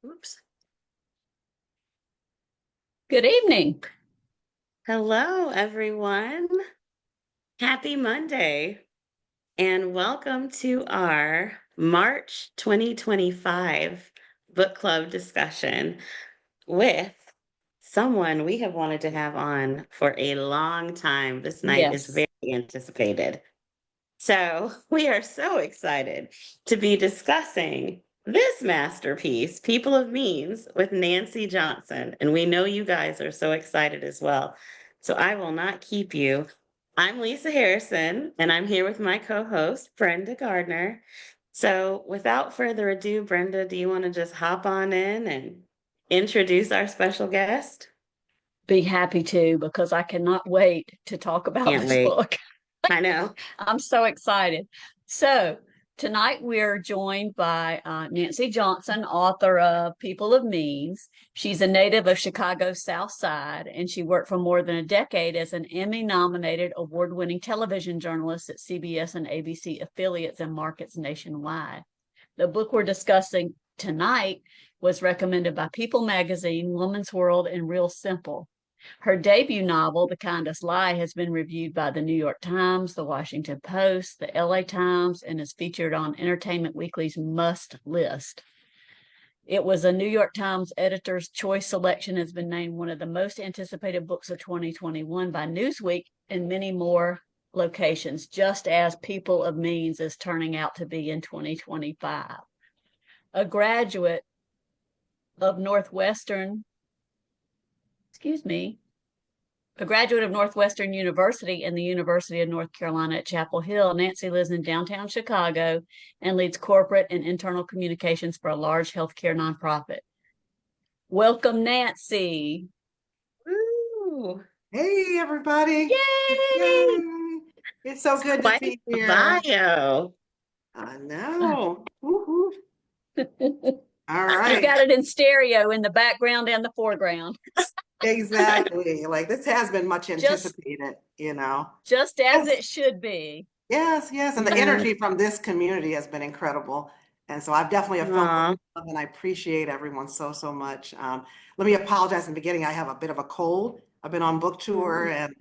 Oops. Good evening. Hello, everyone. Happy Monday, and welcome to our March 2025 book club discussion with someone we have wanted to have on for a long time. This night is Yes, very anticipated. So, we are so excited to be discussing this masterpiece, People of Means, with Nancy Johnson. And we know you guys are so excited as well. So, I will not keep you. I'm Lisa Harrison, and I'm here with my co host, Brenda Gardner. So, without further ado, Brenda, do you want to just hop on in and introduce our special guest? be happy to because I cannot wait to talk about Can't this wait. book. I know. I'm so excited. So, tonight we're joined by Nancy Johnson, author of People of Means. She's a native of Chicago's South Side, and she worked for more than a decade as an Emmy nominated award winning television journalist at CBS and ABC affiliates and markets nationwide. The book we're discussing tonight was recommended by People Magazine, Woman's World, and Real Simple. Her debut novel, The Kindest Lie, has been reviewed by the New York Times, the Washington Post, the LA Times, and is featured on Entertainment Weekly's Must List. It was a New York Times Editor's Choice selection, has been named one of the most anticipated books of 2021 by Newsweek and many more locations, just as People of Means is turning out to be in 2025. A graduate of Northwestern, excuse me, a graduate of Northwestern University and the University of North Carolina at Chapel Hill, Nancy lives in downtown Chicago and leads corporate and internal communications for a large healthcare nonprofit. Welcome, Nancy. Woo! Hey, everybody. Yay! Yay. It's so It's good to quite be a here. bio. I know. Woo-hoo. All You've right. got it in stereo in the background and the foreground. Exactly. Like this has been much just anticipated. just as Yes, it should be. yes, yes. And the Yeah. energy from this community has been incredible. And so I've definitely have felt the Aw. love and I appreciate everyone so, so much. Let me apologize in the beginning. I have a bit of a cold. I've been on book tour Mm. and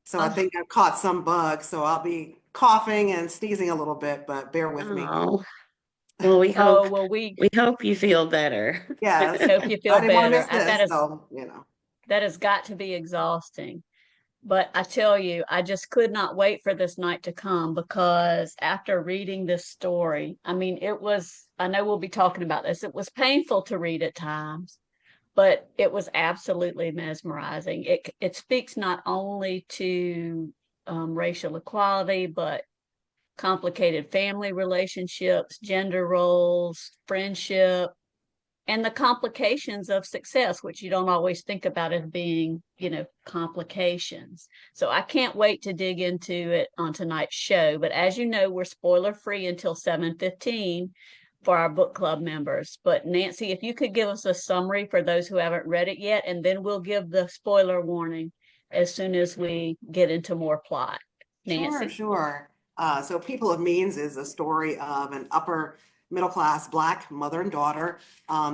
so I Oh, think I've caught some bugs. So I'll be coughing and sneezing a little bit, but bear with me. Oh. Well, we hope oh well, we we hope you feel better. we Yes, hope you I feel didn't want to better. miss That this, is so. that has got to be exhausting. But I tell you, I just could not wait for this night to come because after reading this story, I mean, I know we'll be talking about this. It was painful to read at times, but it was absolutely mesmerizing. It speaks not only to racial equality, but complicated family relationships, gender roles, friendship, and the complications of success, which you don't always think about as being, complications. So I can't wait to dig into it on tonight's show. But as you know, we're spoiler free until 7:15 for our book club members. But Nancy, if you could give us a summary for those who haven't read it yet, and then we'll give the spoiler warning as soon as we get into more plot. Sure, Nancy? sure. So People of Means is a story of an upper middle class Black mother and daughter.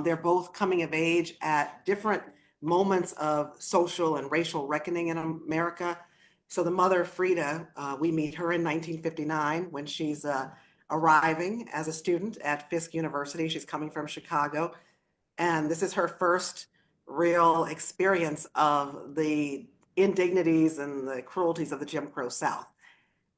They're both coming of age at different moments of social and racial reckoning in America. So the mother, Frida, we meet her in 1959 when she's arriving as a student at Fisk University. She's coming from Chicago. And this is her first real experience of the indignities and the cruelties of the Jim Crow South.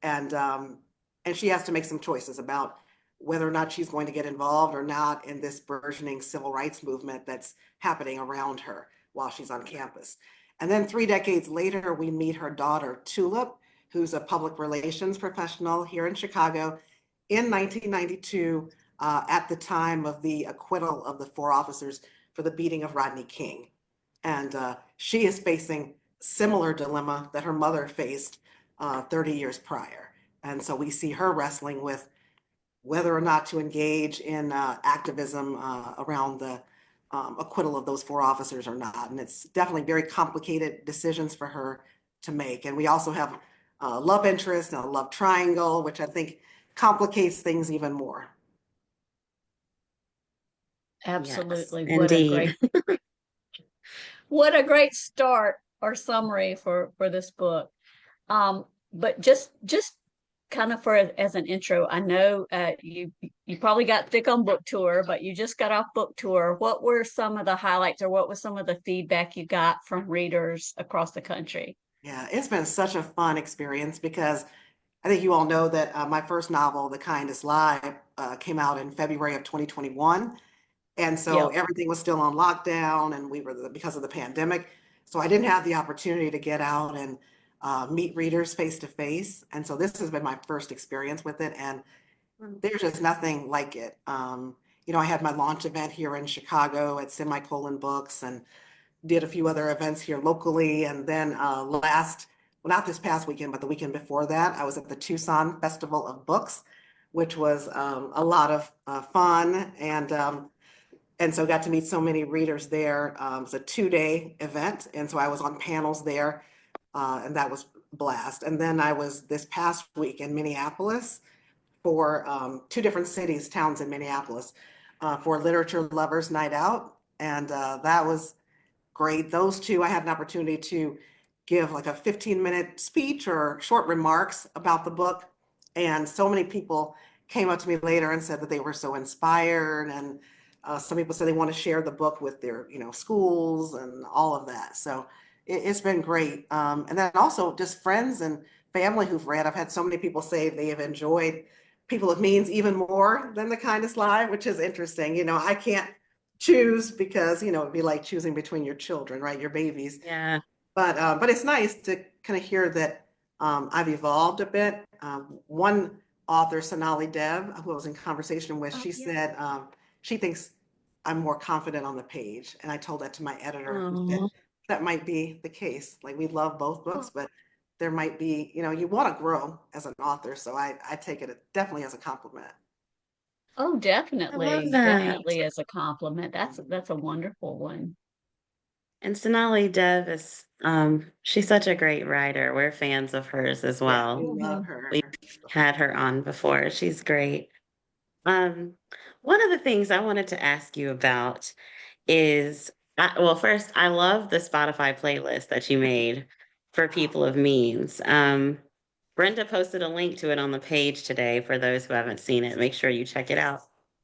And um, and she has to make some choices about whether or not she's going to get involved or not in this burgeoning civil rights movement that's happening around her while she's on campus. And then 3 decades later, we meet her daughter, Tulip, who's a public relations professional here in Chicago in 1992, at the time of the acquittal of the four officers for the beating of Rodney King. And she is facing similar dilemma that her mother faced 30 years prior. And so we see her wrestling with whether or not to engage in activism around the acquittal of those four officers or not. And it's definitely very complicated decisions for her to make. And we also have love interest and a love triangle, which I think complicates things even more. Yes, Absolutely. indeed. What a great start or summary for this book. But just kind of for as an intro, I know you probably got thick on book tour, but you just got off book tour. What were some of the highlights, or what was some of the feedback you got from readers across the country? Yeah, it's been such a fun experience because I think you all know that my first novel, The Kindest Lie, came out in February of 2021. And so Yep. everything was still on lockdown and we were because of the pandemic. So I didn't have the opportunity to get out and meet readers face to face. And so this has been my first experience with it. And there's just nothing like it. I had my launch event here in Chicago at Semicolon Books and did a few other events here locally. And then well, not this past weekend, but the weekend before that, I was at the Tucson Festival of Books, which was a lot of fun. And so got to meet so many readers there. It was a 2-day event. And so I was on panels there, and that was a blast. And then I was this past week in Minneapolis for two different cities, towns in Minneapolis, for Literature Lovers Night Out. And that was great. Those two, I had an opportunity to give like a 15-minute speech or short remarks about the book. And so many people came up to me later and said that they were so inspired. And some people said they want to share the book with their, schools and all of that. So it's been great. And then also just friends and family who've read. I've had so many people say they have enjoyed People of Means even more than The Kindest Lie, which is interesting. I can't choose because it'd be like choosing between your children, right? Your babies. Yeah. But it's nice to kind of hear that I've evolved a bit. One author, Sonali Dev, who I was in conversation with, Oh, she yeah. said she thinks I'm more confident on the page, and I told that to my editor, who said Oh, that might be the case. Like we love both books, Oh, but there might be, you want to grow as an author, so I take it definitely as a compliment. oh, I love definitely, that. definitely as a compliment. That's a wonderful one. And Sonali Dev is she's such a great writer. We're fans of hers as Yeah, we well. love Mhm. her. We've had her on before. She's great. Um, one of the things I wanted to ask you about is, well, first, I love the Spotify playlist that you made for people of means. Brenda posted a link to it on the page today for those who haven't seen it. Make sure you check it out.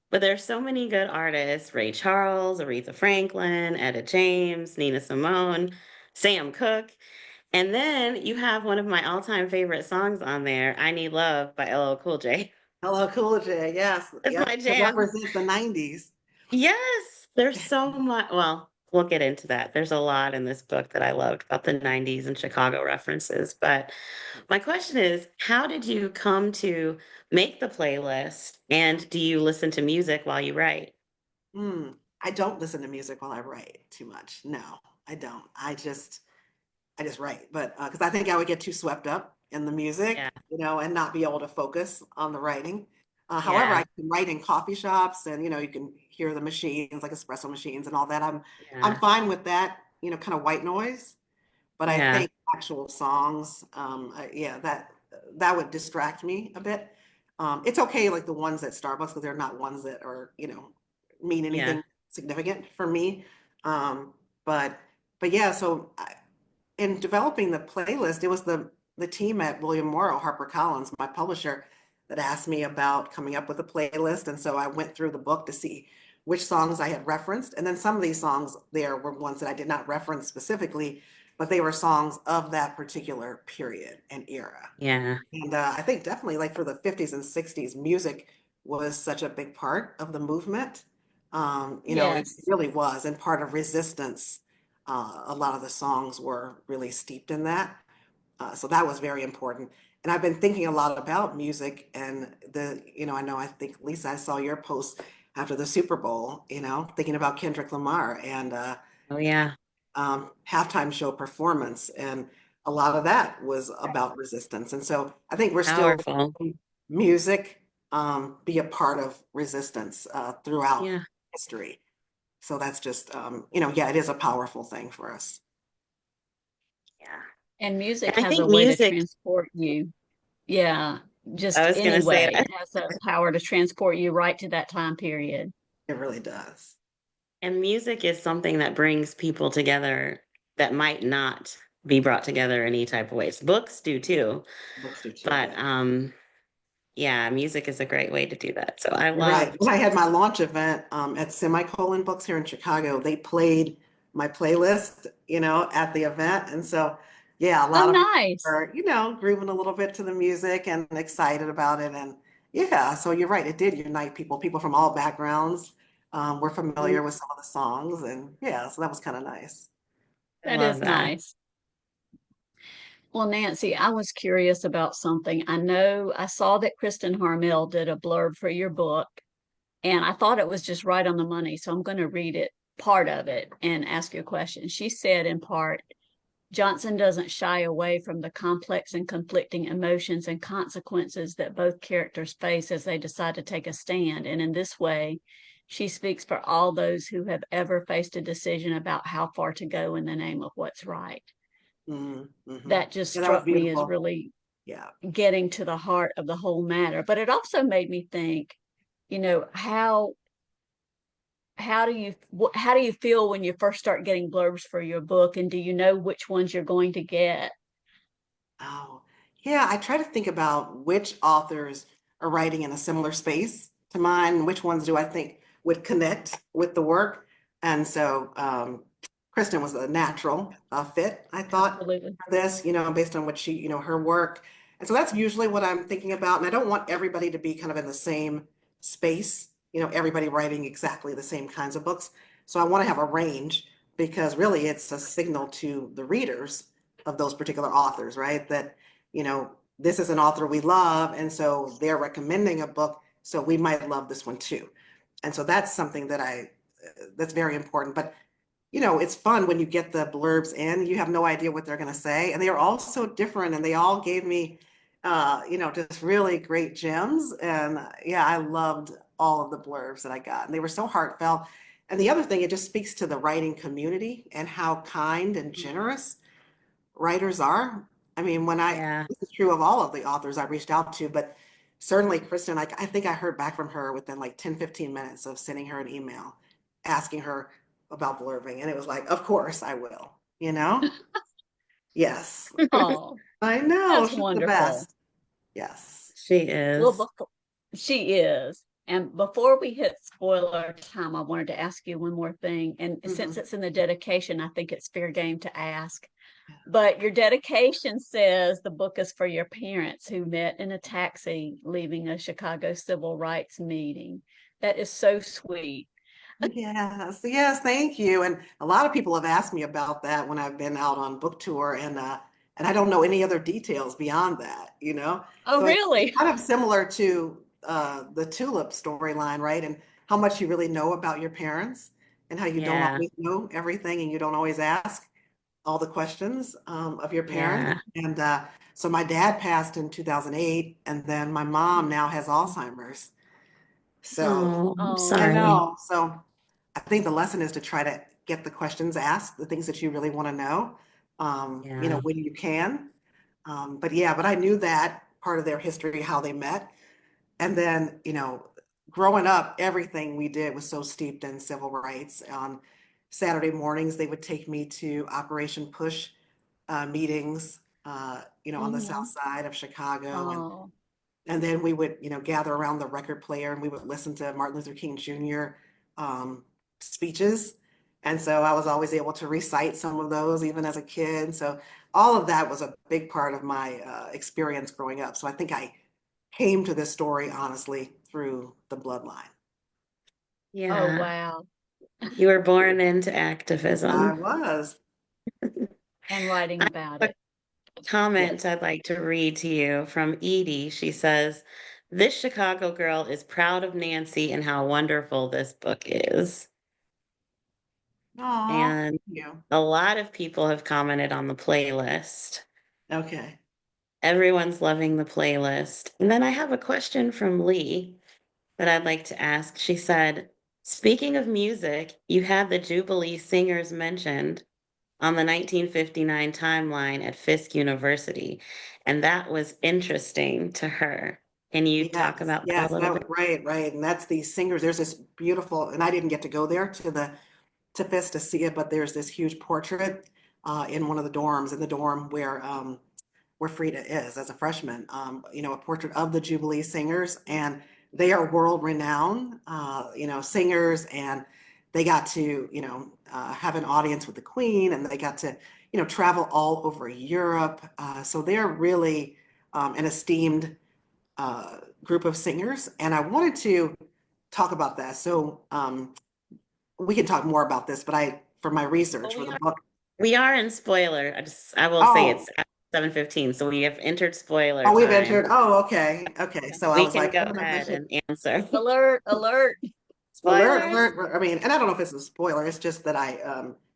But there's so many good artists: Ray Charles, Aretha Franklin, Etta James, Nina Simone, Sam Cooke. And then you have one of my all-time favorite songs on there, I Need Love by LL Cool J. Hello, Cool J. Yes, That's yep. my To jam. represent the 90s. Yes, there's so much. Well, we'll get into that. There's a lot in this book that I loved about the 90s and Chicago references. But my question is, how did you come to make the playlist? And do you listen to music while you write? I don't listen to music while I write too much. No, I don't. I just write, but because I think I would get too swept up in the Yeah, music, and not be able to focus on the writing. However, yeah, I can write in coffee shops, and you can hear the machines like espresso machines and all that. I'm yeah, fine with that, kind of white noise. But I yeah, think actual songs, yeah, that would distract me a bit. It's okay, like the ones at Starbucks, because they're not ones that are, mean yeah, anything significant for me. Um, but but yeah, so in developing the playlist, it was the team at William Morrow, HarperCollins, my publisher, that asked me about coming up with a playlist. And so I went through the book to see which songs I had referenced. And then some of these songs there were ones that I did not reference specifically, but they were songs of that particular period and era. yeah, And I think definitely like for the 50s and 60s, music was such a big part of the movement. It Yes. really was, and part of resistance. A lot of the songs were really steeped in that. So that was very important. And I've been thinking a lot about music and I think Lisa, I saw your post after the Super Bowl, thinking about Kendrick Lamar and oh yeah, halftime show performance. And a lot of that was about resistance. And so I think we're still powerful. seeing music be a part of resistance throughout Yeah, history. So that's just, yeah, it is a powerful thing for us. yeah. And music And I has a think way to music, transport you. Yeah, I just was going to say anyway, that, it has a power to transport you right to that time period. It really does. and music is something that brings people together that might not be brought together any type of ways. Books do too, Books do too, but yeah. yeah, music is a great way to do that. So I You're right. loved, When I had my launch event at Semicolon Books here in Chicago, they played my playlist, at the event. And so, yeah, a Oh, lot of people nice. are, grooving a little bit to the music and excited about it. And yeah, so you're right. It did unite people from all backgrounds, were familiar with some of the songs. And yeah, so that was kind of nice. I That love is that. nice. Well, Nancy, I was curious about something. I know I saw that Kristen Harmel did a blurb for your book, and I thought it was just right on the money. So I'm going to read it, part of it, and ask you a question. She said, in part, Johnson doesn't shy away from the complex and conflicting emotions and consequences that both characters face as they decide to take a stand. And in this way, she speaks for all those who have ever faced a decision about how far to go in the name of what's right. Mm-hmm. That just Yeah, that was struck me as beautiful. really Yeah. getting to the heart of the whole matter. But it also made me think, you know, how do you feel when you first start getting blurbs for your book, and do you know which ones you're going to get? Oh, yeah. I try to think about which authors are writing in a similar space to mine, which ones do I think would connect with the work. And so Kristen was a natural fit, I thought, Absolutely. for this, based on what she, her work. And so that's usually what I'm thinking about. And I don't want everybody to be kind of in the same space, everybody writing exactly the same kinds of books. So I want to have a range because really it's a signal to the readers of those particular authors, right? That, this is an author we love, and so they're recommending a book, so we might love this one too. And so that's something that's very important. But, it's fun when you get the blurbs in, you have no idea what they're going to say. And they are all so different, and they all gave me, just really great gems. And yeah, I loved all of the blurbs that I got, and they were so heartfelt. And the other thing, it just speaks to the writing community and how kind and generous writers are. I mean, Yeah. this is true of all of the authors I reached out to, but certainly Kristen, I think I heard back from her within like 10, 15 minutes of sending her an email asking her about blurbing. And it was like, of course I will, you know? Yes. Oh, I know. that's She's the wonderful. best. Yes. She Well, is. before, she is. And before we hit spoiler time, I wanted to ask you one more thing. And since Mhm. it's in the dedication, I think it's fair game to ask. But your dedication says the book is for your parents who met in a taxi leaving a Chicago civil rights meeting. That is so sweet. Yes, yes, thank you. And a lot of people have asked me about that when I've been out on book tour, and I don't know any other details beyond that. Oh, So it's really? kind of similar to the Tulip storyline, right? And how much you really know about your parents and how you don't Yeah. always know everything and you don't always ask all the questions of your parents. Yeah. And so my dad passed in 2008, and then my mom now has Alzheimer's. So Oh, I'm I Oh, sorry. know. So I think the lesson is to try to get the questions asked, the things that you really want to know, Yeah. when you can. But yeah, but I knew that part of their history, how they met. And then, growing up, everything we did was so steeped in civil rights. On Saturday mornings, they would take me to Operation Push meetings, on the south mhm. side of Chicago. Oh, And then we would, gather around the record player and we would listen to Martin Luther King Jr. Speeches. And so I was always able to recite some of those even as a kid. So all of that was a big part of my experience growing up. So I think I came to this story honestly through the bloodline. oh, Yeah. wow. You were born into I activism. was. And writing I about have it. a Yes. comment I'd like to read to you from Edie. She says, "This Chicago girl is proud of Nancy and how wonderful this book is." Oh, And thank you. a lot of people have commented on the playlist. Okay. Everyone's loving the playlist. And then I have a question from Lee that I'd like to ask. She said, "Speaking of music, you had the Jubilee singers mentioned. on the 1959 timeline at Fisk University. And that was interesting to her. Can you talk Yes, about that a yes, little bit? right, right. And that's these singers. There's this beautiful, and I didn't get to go there to Fisk to see it, but there's this huge portrait in one of the dorms, in the dorm where Frida is as a freshman. A portrait of the Jubilee singers, and they are world renowned, singers, and they got to, have an audience with the Queen, and they got to, travel all over Europe. So they're really an esteemed group of singers, and I wanted to talk about that. So we can talk more about this, but for my Well, research for the book. we are in spoiler. I will say Oh, it's at 7:15, so we have entered spoiler oh, we've time. entered. Oh, okay, okay. So I We was can like, go I don't know if I ahead should. and answer. Alert, alert. Alert, Spoilers. alert. I mean, and I don't know if it's a spoiler. It's just that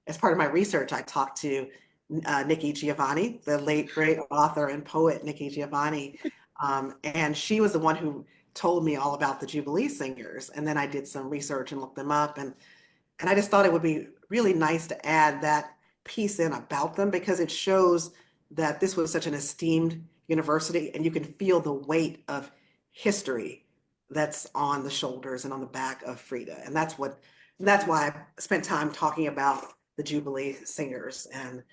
as part of my research, I talked to Nikki Giovanni, the late great author and poet Nikki Giovanni, and she was the one who told me all about the Jubilee Singers. And then I did some research and looked them up, and I just thought it would be really nice to add that piece in about them because it shows that this was such an esteemed university and you can feel the weight of history that's on the shoulders and on the back of Frida. And that's why I spent time talking about the Jubilee singers and,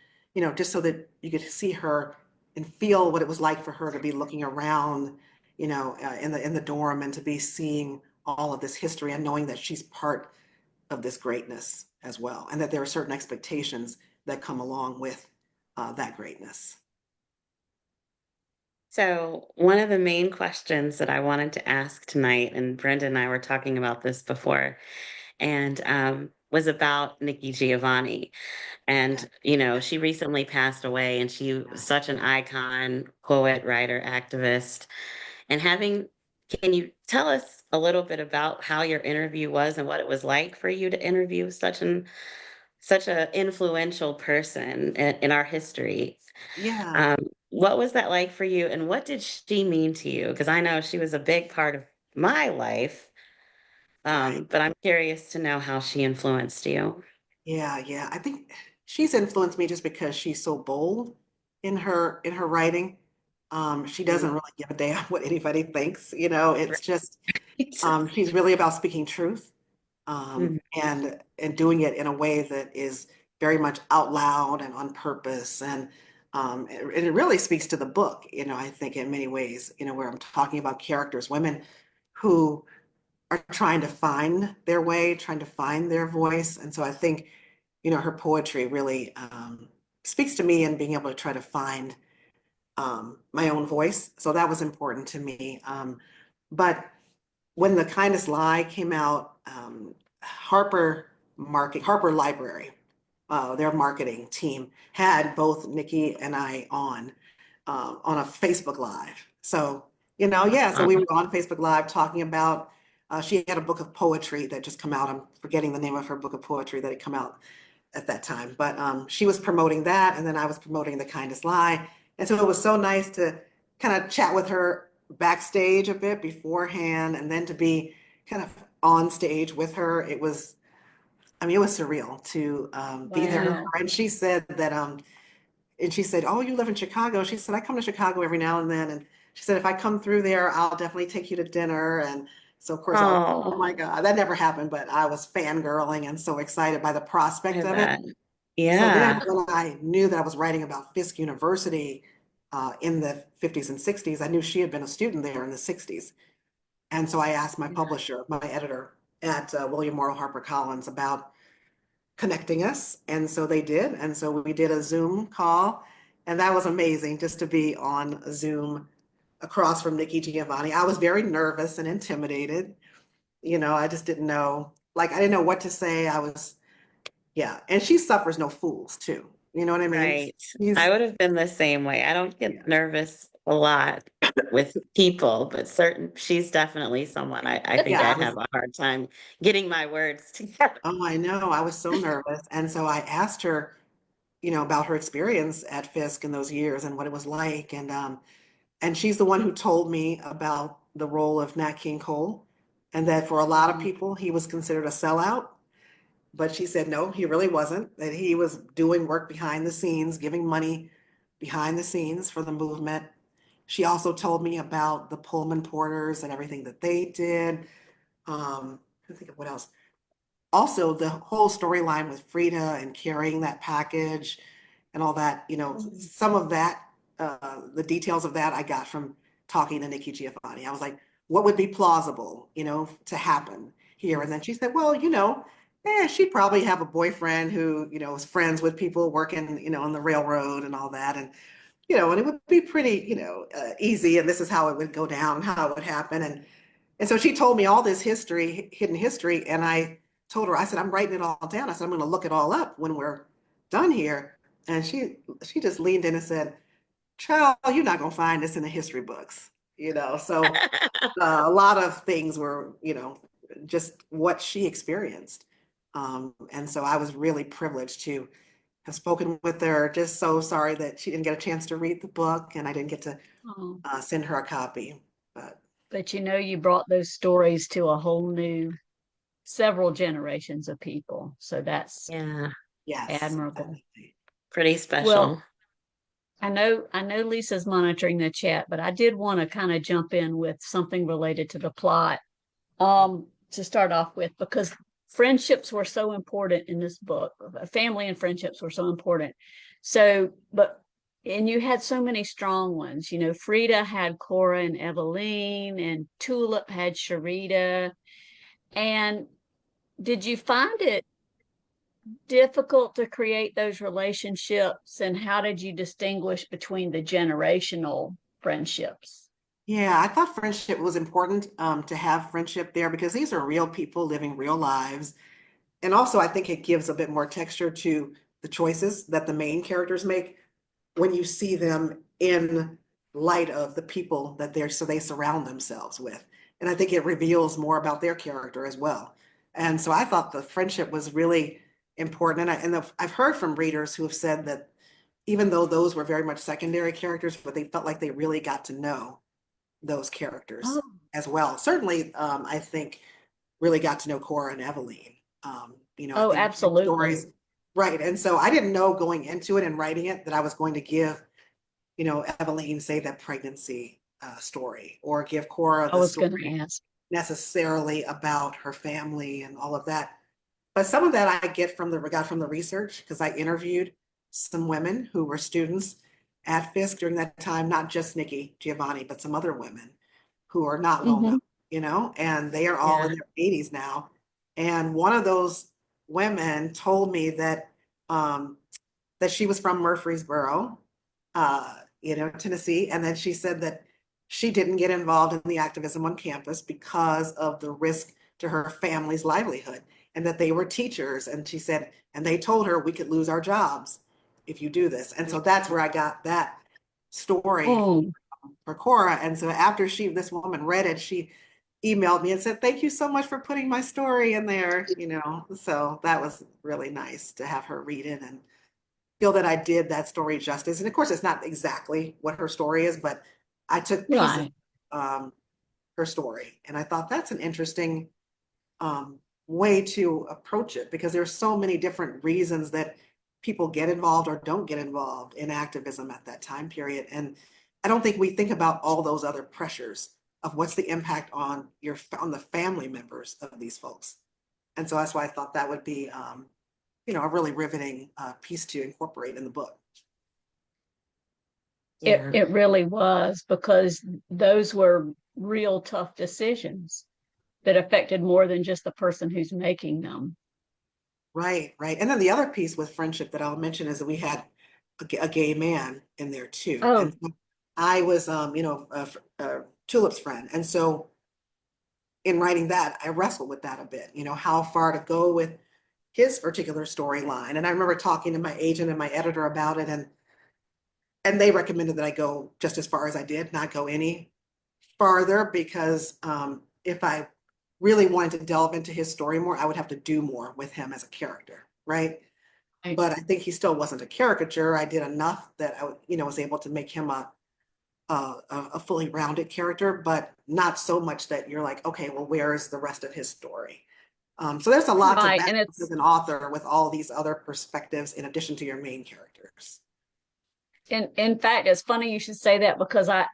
just so that you could see her and feel what it was like for her to be looking around, in the dorm and to be seeing all of this history and knowing that she's part of this greatness as well, and that there are certain expectations that come along with that greatness. So, one of the main questions that I wanted to ask tonight, and Brenda and I were talking about this before, and was about Nikki Giovanni. Yeah, And, she recently passed away, and she was such an icon, poet, writer, activist. And can you tell us a little bit about how your interview was and what it was like for you to interview such an influential person in our history? yeah, Um, what was that like for you, and what did she mean to you? Because I know she was a big part of my life, right. but I'm curious to know how she influenced you. Yeah, yeah. I think she's influenced me just because she's so bold in her writing. She doesn't Mm, really give a damn what anybody thinks. It's just right. she's really about speaking truth, Mhm. and doing it in a way that is very much out loud and on purpose. And it really speaks to the book, I think in many ways, where I'm talking about characters, women who are trying to find their way, trying to find their voice. And so I think, her poetry really speaks to me in being able to try to find my own voice. So that was important to me. But when The Kindest Lie came out, Harper Library, their marketing team had both Nikki and I on a Facebook Live. So, yeah, so we were on Facebook Live talking about, she had a book of poetry that just come out. I'm forgetting the name of her book of poetry that had come out at that time, but she was promoting that, and then I was promoting The Kindest Lie. And so it was so nice to kind of chat with her backstage a bit beforehand, and then to be kind of on stage with her. It was surreal to be there with Wow. her. And she said, "Oh, you live in Chicago." She said, "I come to Chicago every now and then." And she said, "If I come through there, I'll definitely take you to dinner." And so, of course, I was, oh Oh, my God, that never happened, but I was fangirling and so excited by the prospect I of it. bet. So then Yeah. when I knew that I was writing about Fisk University in the 50s and 60s, I knew she had been a student there in the 60s. And so I asked my publisher, my editor at William Morrow HarperCollins about connecting us. And so they did. And so we did a Zoom call. And that was amazing just to be on Zoom across from Nikki Giovanni. I was very nervous and intimidated. I just didn't know, I didn't know what to say. Yeah. And she suffers no fools too. You know what I mean? Right. I She's, would have been the same way. I don't get yeah. nervous a lot with people, but she's definitely someone I think Yeah. I'd have a hard time getting my words together. Oh, I know. I was so nervous. And so I asked her, about her experience at Fisk in those years and what it was like. And she's the one who told me about the role of Nat King Cole, and that for a lot of people, he was considered a sellout. But she said, no, he really wasn't, that he was doing work behind the scenes, giving money behind the scenes for the movement. She also told me about the Pullman porters and everything that they did. I think of what else. Also, the whole storyline with Frida and carrying that package and all that, some of that, the details of that I got from talking to Nikki Giovanni. I was like, what would be plausible, to happen here? And then she said, well, she'd probably have a boyfriend who, was friends with people working, on the railroad and all that. And it would be pretty, easy. And this is how it would go down, how it would happen. And so she told me all this history, hidden history. And I told her, I said, I'm writing it all down. I said, I'm going to look it all up when we're done here. And she just leaned in and said, child, you're not going to find this in the history books, So a lot of things were, just what she experienced. And so I was really privileged to have spoken with her. Just so sorry that she didn't get a chance to read the book and I didn't get to Oh, send her a copy. but you brought those stories to a whole new several generations of people. So that's Yeah, Yes, admirable. definitely. pretty Well, special. I know Lisa's monitoring the chat, but I did want to kind of jump in with something related to the plot. To start off with, because friendships were so important in this book. Family and friendships were so important. And you had so many strong ones. Frida had Cora and Eveline, and Tulip had Sharita. And did you find it difficult to create those relationships? And how did you distinguish between the generational friendships? Yeah, I thought friendship was important to have friendship there because these are real people living real lives. And also, I think it gives a bit more texture to the choices that the main characters make when you see them in light of the people that they surround themselves with. And I think it reveals more about their character as well. And so I thought the friendship was really important. I've heard from readers who have said that even though those were very much secondary characters, but they felt like they really got to know those characters Oh, as well. Certainly, I think really got to know Cora and Eveline. I oh, think their absolutely. stories, right. And so I didn't know going into it and writing it that I was going to give, Eveline, say that pregnancy story or give Cora I the was going story to ask. necessarily about her family and all of that. But some of that I got from the research because I interviewed some women who were students at Fisk during that time, not just Nikki Giovanni, but some other women who are not well known, Hmm. and they are all Yeah. in their 80s now. And one of those women told me that she was from Murfreesboro, Tennessee, and then she said that she didn't get involved in the activism on campus because of the risk to her family's livelihood, and that they were teachers. And she said, and they told her we could lose our jobs if you do this. And so that's where I got that story Oh, for Cora. And so after this woman read it, she emailed me and said, thank you so much for putting my story in there. So that was really nice to have her read it and feel that I did that story justice. And of course, it's not exactly what her story is, but I took pieces right. of her story. And I thought that's an interesting way to approach it because there's so many different reasons that people get involved or don't get involved in activism at that time period. And I don't think we think about all those other pressures of what's the impact on the family members of these folks. And so that's why I thought that would be a really riveting piece to incorporate in the book. It Yeah. it really was because those were real tough decisions that affected more than just the person who's making them. Right, right. And then the other piece with friendship that I'll mention is that we had a gay man in there too. Oh, And so I was, Tulip's friend. And so in writing that, I wrestled with that a bit, how far to go with his particular storyline. And I remember talking to my agent and my editor about it, and they recommended that I go just as far as I did, not go any farther, because if I really wanted to delve into his story more, I would have to do more with him as a character, right? right. But I think he still wasn't a caricature. I did enough that was able to make him a fully rounded character, but not so much that you're like, okay, well, where is the rest of his story? So there's a lot to Right. And balance as it's, an author with all these other perspectives in addition to your main characters. in fact, it's funny you should say that because I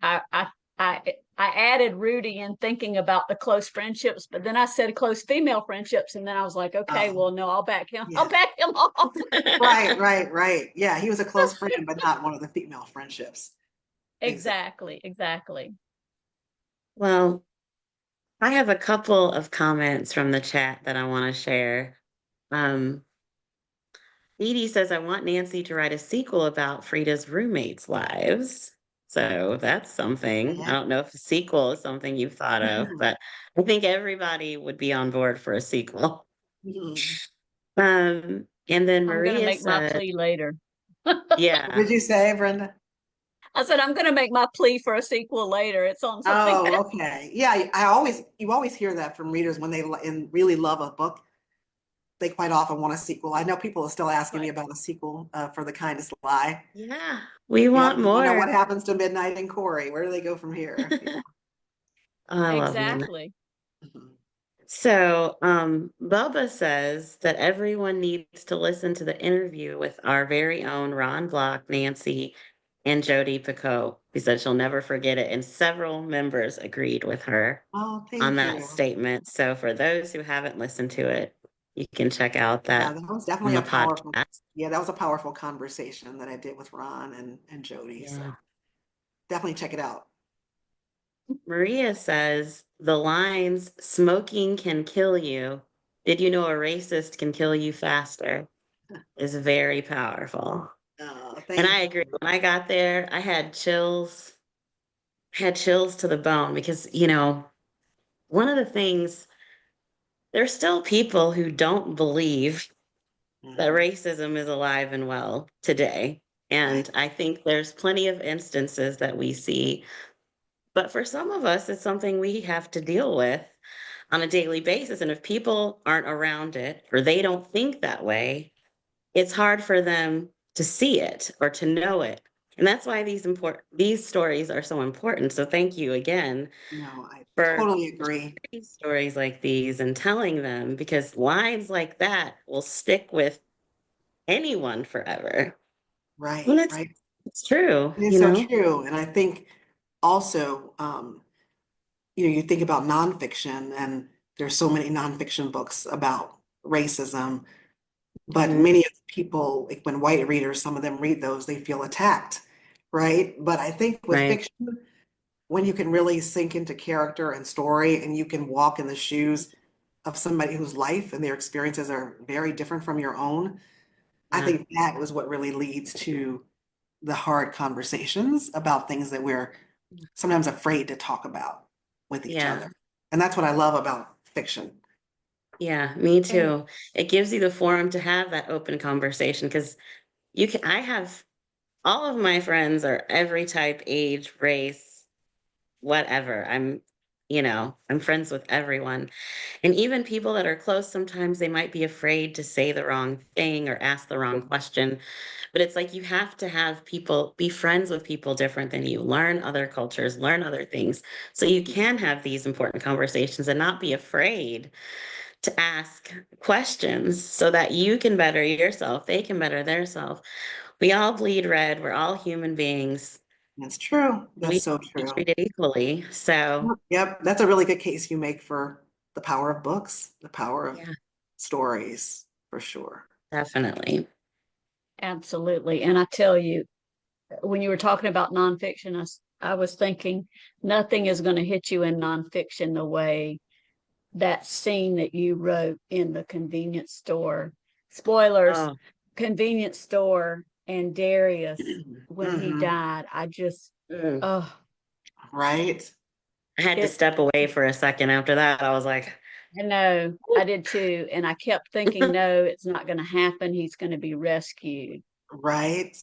added Rudy in thinking about the close friendships, but then I said close female friendships, and then I was like, okay, Um, well, no, I'll back him. I'll yeah. back him off. Right. Yeah, he was a close friend, but not one of the female friendships. Exactly. Exactly. Well, I have a couple of comments from the chat that I want to share. Um, Edie says, I want Nancy to write a sequel about Frida's roommates' lives. So that's something. I Yeah. don't know if a sequel is something you've thought of, but I think everybody would be on board for a sequel. Mhm. And then I'm going to Maria make my said, plea later. What yeah, did you say, Brenda? I said, I'm going to make my plea for a sequel later. It's on something Oh, okay. Yeah, you always hear that from readers when they and really love a book. They quite often want a sequel. I know people are still asking me right. about a sequel for The Kindest Lie. yeah, we Yep, want they want to know more. what happens to Midnight and Corey. Where do they go from here? Yeah. Oh, I love Midnight. Exactly. Mhm. So, Bubba says that everyone needs to listen to the interview with our very own Ron Block, Nancy, and Jodi Picoult. He said she'll never forget it, and several members agreed with her Oh, on thank that you. statement. So, for those who haven't listened to it, you can check out Yeah, that that was on definitely the a powerful, podcast. yeah, that was a powerful conversation that I did with Ron and Jody. So Yeah. definitely check it out. Maria says the lines "smoking can kill you. Did you know a racist can kill you faster?" is very powerful. And I Thank agree. you. When I got there, I had chills to the bone because, you know, one of the things, there's still people who don't believe that Mhm. racism is alive and well today. Right. And I think there's plenty of instances that we see. But for some of us, it's something we have to deal with on a daily basis. And if people aren't around it or they don't think that way, it's hard for them to see it or to know it. And that's why these stories are so important. So thank you again No, I for totally agree. sharing stories like these and telling them, because lines like that will stick with anyone forever. And Right. it's true, It is you so know? true. And I think also, you think about nonfiction, and there's so many nonfiction books about racism, but Mhm. many of the people, like when white readers, some of them read those, they feel attacked, right? But I think with Right. fiction, when you can really sink into character and story, and you can walk in the shoes of somebody whose life and their experiences are very different from your own, I Yeah. think that was what really leads to the hard conversations about things that we're sometimes afraid to talk about with each Yeah. other. And that's what I love about fiction. Yeah. Me And too. It gives you the forum to have that open conversation because I have all of my friends are every type, age, race, whatever. I'm friends with everyone. And even people that are close, sometimes they might be afraid to say the wrong thing or ask the wrong question. But it's like you have to have people be friends with people different than you, learn other cultures, learn other things. So you can have these important conversations and not be afraid to ask questions so that you can better yourself, they can better themselves. We all bleed red, we're all human beings. That's true. We That's so be true. treated equally. So, Yep, that's a really good case you make for the power of books, the power of yeah, stories, for sure. definitely. absolutely. And I tell you, when you were talking about nonfiction, I was thinking nothing is going to hit you in nonfiction the way that scene that you wrote in the convenience store. Spoilers, Oh, convenience store and Darius, when he Hmm. died, I just, mm. oh, Right? I had to it, step away for a second after that. I was like, I know, I did too. And I kept thinking, no, it's not going to happen. He's going to be rescued. Right?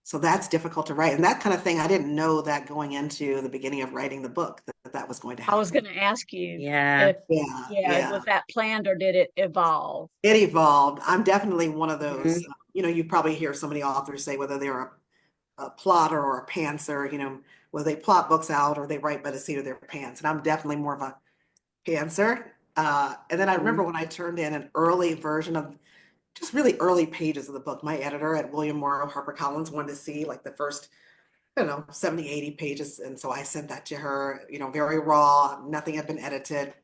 So that's difficult to write. And that kind of thing, I didn't know that going into the beginning of writing the book that that was going to I was happen. going to ask you yeah. if, yeah, Yeah. was that planned or did it evolve? It evolved. I'm definitely one of those, Mhm. you probably hear so many authors say whether they're a plotter or a pantser, whether they plot books out or they write by the seat of their pants. And I'm definitely more of a pantser. And then I remember when I turned in an early version of just really early pages of the book, my editor at William Morrow HarperCollins wanted to see like the first, I don't know, 70, 80 pages. And so I sent that to her, very raw, nothing had been edited.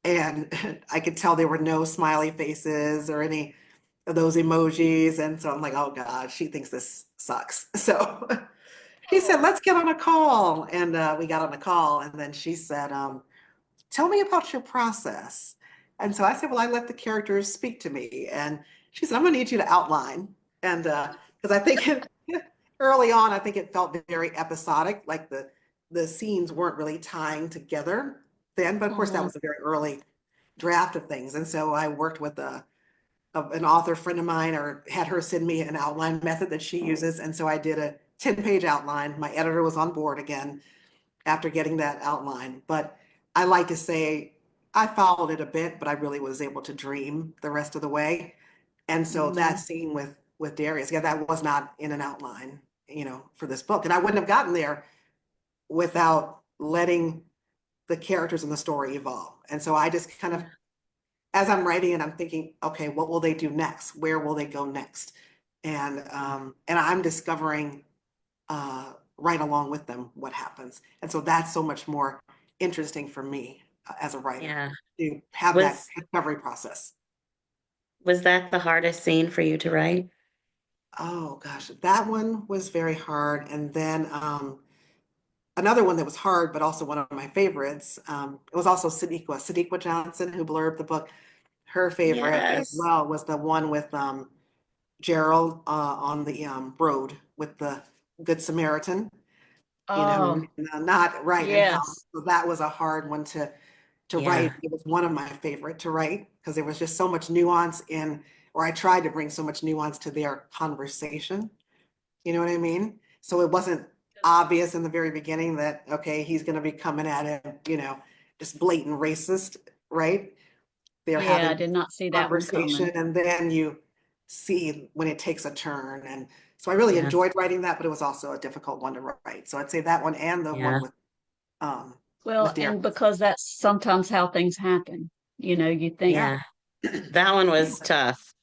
And I could tell there were no smiley faces or any of those emojis. And so I'm like, oh God, she thinks this sucks. So she said, let's get on a call. And we got on a call. And then she said, tell me about your process. And so I said, well, I let the characters speak to me. And she said, I'm going to need you to outline. And because I think early on, I think it felt very episodic, like the scenes weren't really tying together then. But of course, that was a very early draft of things. And so I worked with an author friend of mine, or had her send me an outline method that she uses. And so I did a 10-page outline. My editor was on board again after getting that outline. But I like to say I followed it a bit, but I really was able to dream the rest of the way. And so that scene with Darius, yeah, that was not in an outline, for this book. And I wouldn't have gotten there without letting the characters in the story evolve. And so I just kind of, as I'm writing it, I'm thinking, okay, what will they do next? Where will they go next? And I'm discovering right along with them what happens. And so that's so much more interesting for me as a writer Yeah. to have that Was discovery process. was that the hardest scene for you to write? Oh gosh, that one was very hard. And then another one that was hard, but also one of my favorites, it was also Sadiqa Johnson, who blurbed the book. Her favorite as Yes. well was the one with Gerald on the road with the Good Samaritan, Oh, and, not right, and how yes. so that was a hard one to write. Yeah. It was one of my favorite to write because there was just so much nuance or I tried to bring so much nuance to their conversation. You know what I mean? So it wasn't obvious in the very beginning that, okay, he's going to be coming at it, just blatant racist, right? They're Yeah, I having did not see that one conversation, coming. and then you see when it takes a turn. And so I really Yeah. enjoyed writing that, but it was also a difficult one to write. So I'd say that one and the Yeah. one um Well, with Derek. and because that's sometimes how things happen. You think, Yeah. Yeah. That one was tough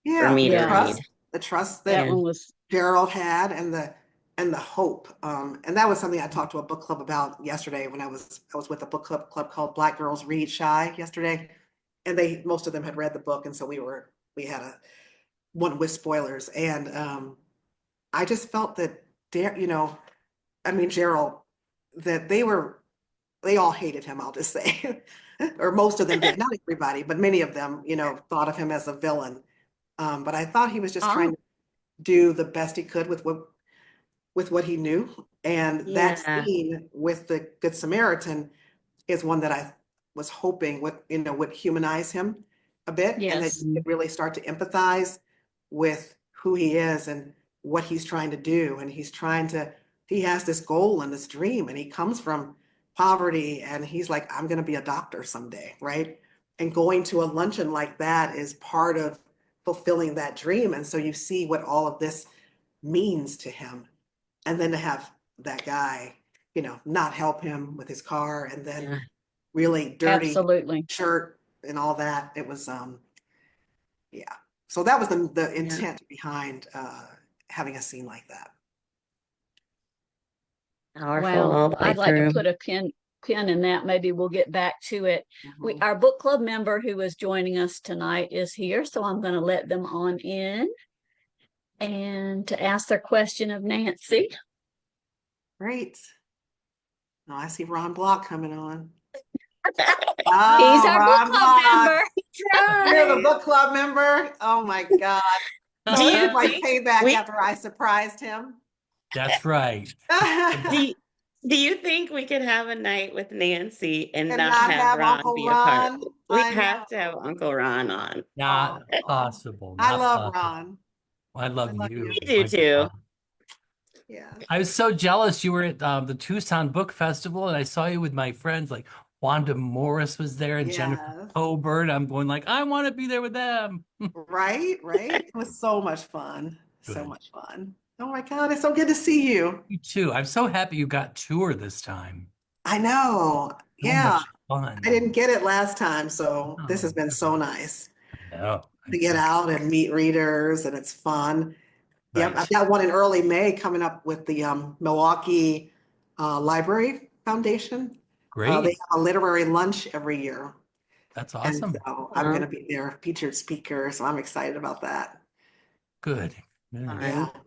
for Yeah, me the to yeah, read. trust that that Yeah. one was, Gerald had, and the hope. And that was something I talked to a book club about yesterday when I was with a book club called Black Girls Read Shy yesterday. And most of them had read the book, and so we had a one with spoilers. And I just felt that I mean Gerald, that they all hated him, I'll just say. Or most of them did, not everybody, but many of them, thought of him as a villain. But I thought he was just trying oh, to do the best he could with what he knew. And that Yeah. scene with the Good Samaritan is one that I was hoping would humanize him a bit, and that you yes, could really start to empathize with who he is and what he's trying to do. And he has this goal and this dream, and he comes from poverty, and he's like, I'm going to be a doctor someday, right? And going to a luncheon like that is part of fulfilling that dream. And so you see what all of this means to him. And then to have that guy, not help him with his car, and then Yeah. really dirty absolutely. shirt and all that. It was yeah. So that was the Yeah. intent behind having a scene like that. Powerful Well, all the way I'd like to through. put a pin in that. Maybe we'll get back to it. Mhm. Our book club member who is joining us tonight is here, so I'm going to let them on in and to ask their question of Nancy. Great. Oh, I see Ron Block coming on. He's Oh, our book Ron club Block. member. You're the Hi. book club member. Oh my God. Do So this is you like think payback we after I surprised him. That's right. do you, do you think we could have a night with Nancy and And not not have have Ron Uncle be a part? Ron. We I have to know. have Uncle Ron on. Oh, Not possible. I Not love possible. Ron. I I love love you. you. We do My too. God. Yeah. I was so jealous you were at the Tucson Book Festival, and I saw you with my friends. Like Wanda Morris was there and Jennifer Yes. Coburn. I'm going like, I want to be there with them. Right, right. It was so much fun. So Good. much fun. Oh my God, it's so good to see you. You too. I'm so happy you got tour this time. I know. So Yeah. much. fun. I didn't get it last time, so this has Oh, been so nice no, to get I out and meet readers, and it's fun. Yep, I've right. got one in early May coming up with the Milwaukee Library Foundation. They Great. have a literary lunch every year. That's And awesome. so I'm going Well, to be their featured speaker. So I'm excited about that. Good. Good. Yeah. fun.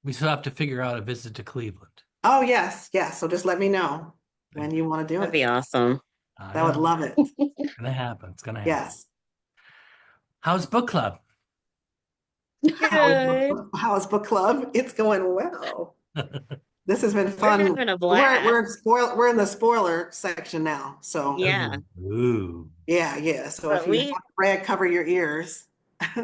We still have to figure out a visit to Cleveland. Oh, yes. Yes. So just let me know when Thank you want to do That'd it. be awesome. I I would know. love it. It's gonna happen. It's gonna happen. Yes. How's book club? Good. How is book club? It's going well. This has been We're fun. having a We're blast. in we're in the spoiler section now. So Yeah. Ooh. yeah. So if But you have read, cover your ears.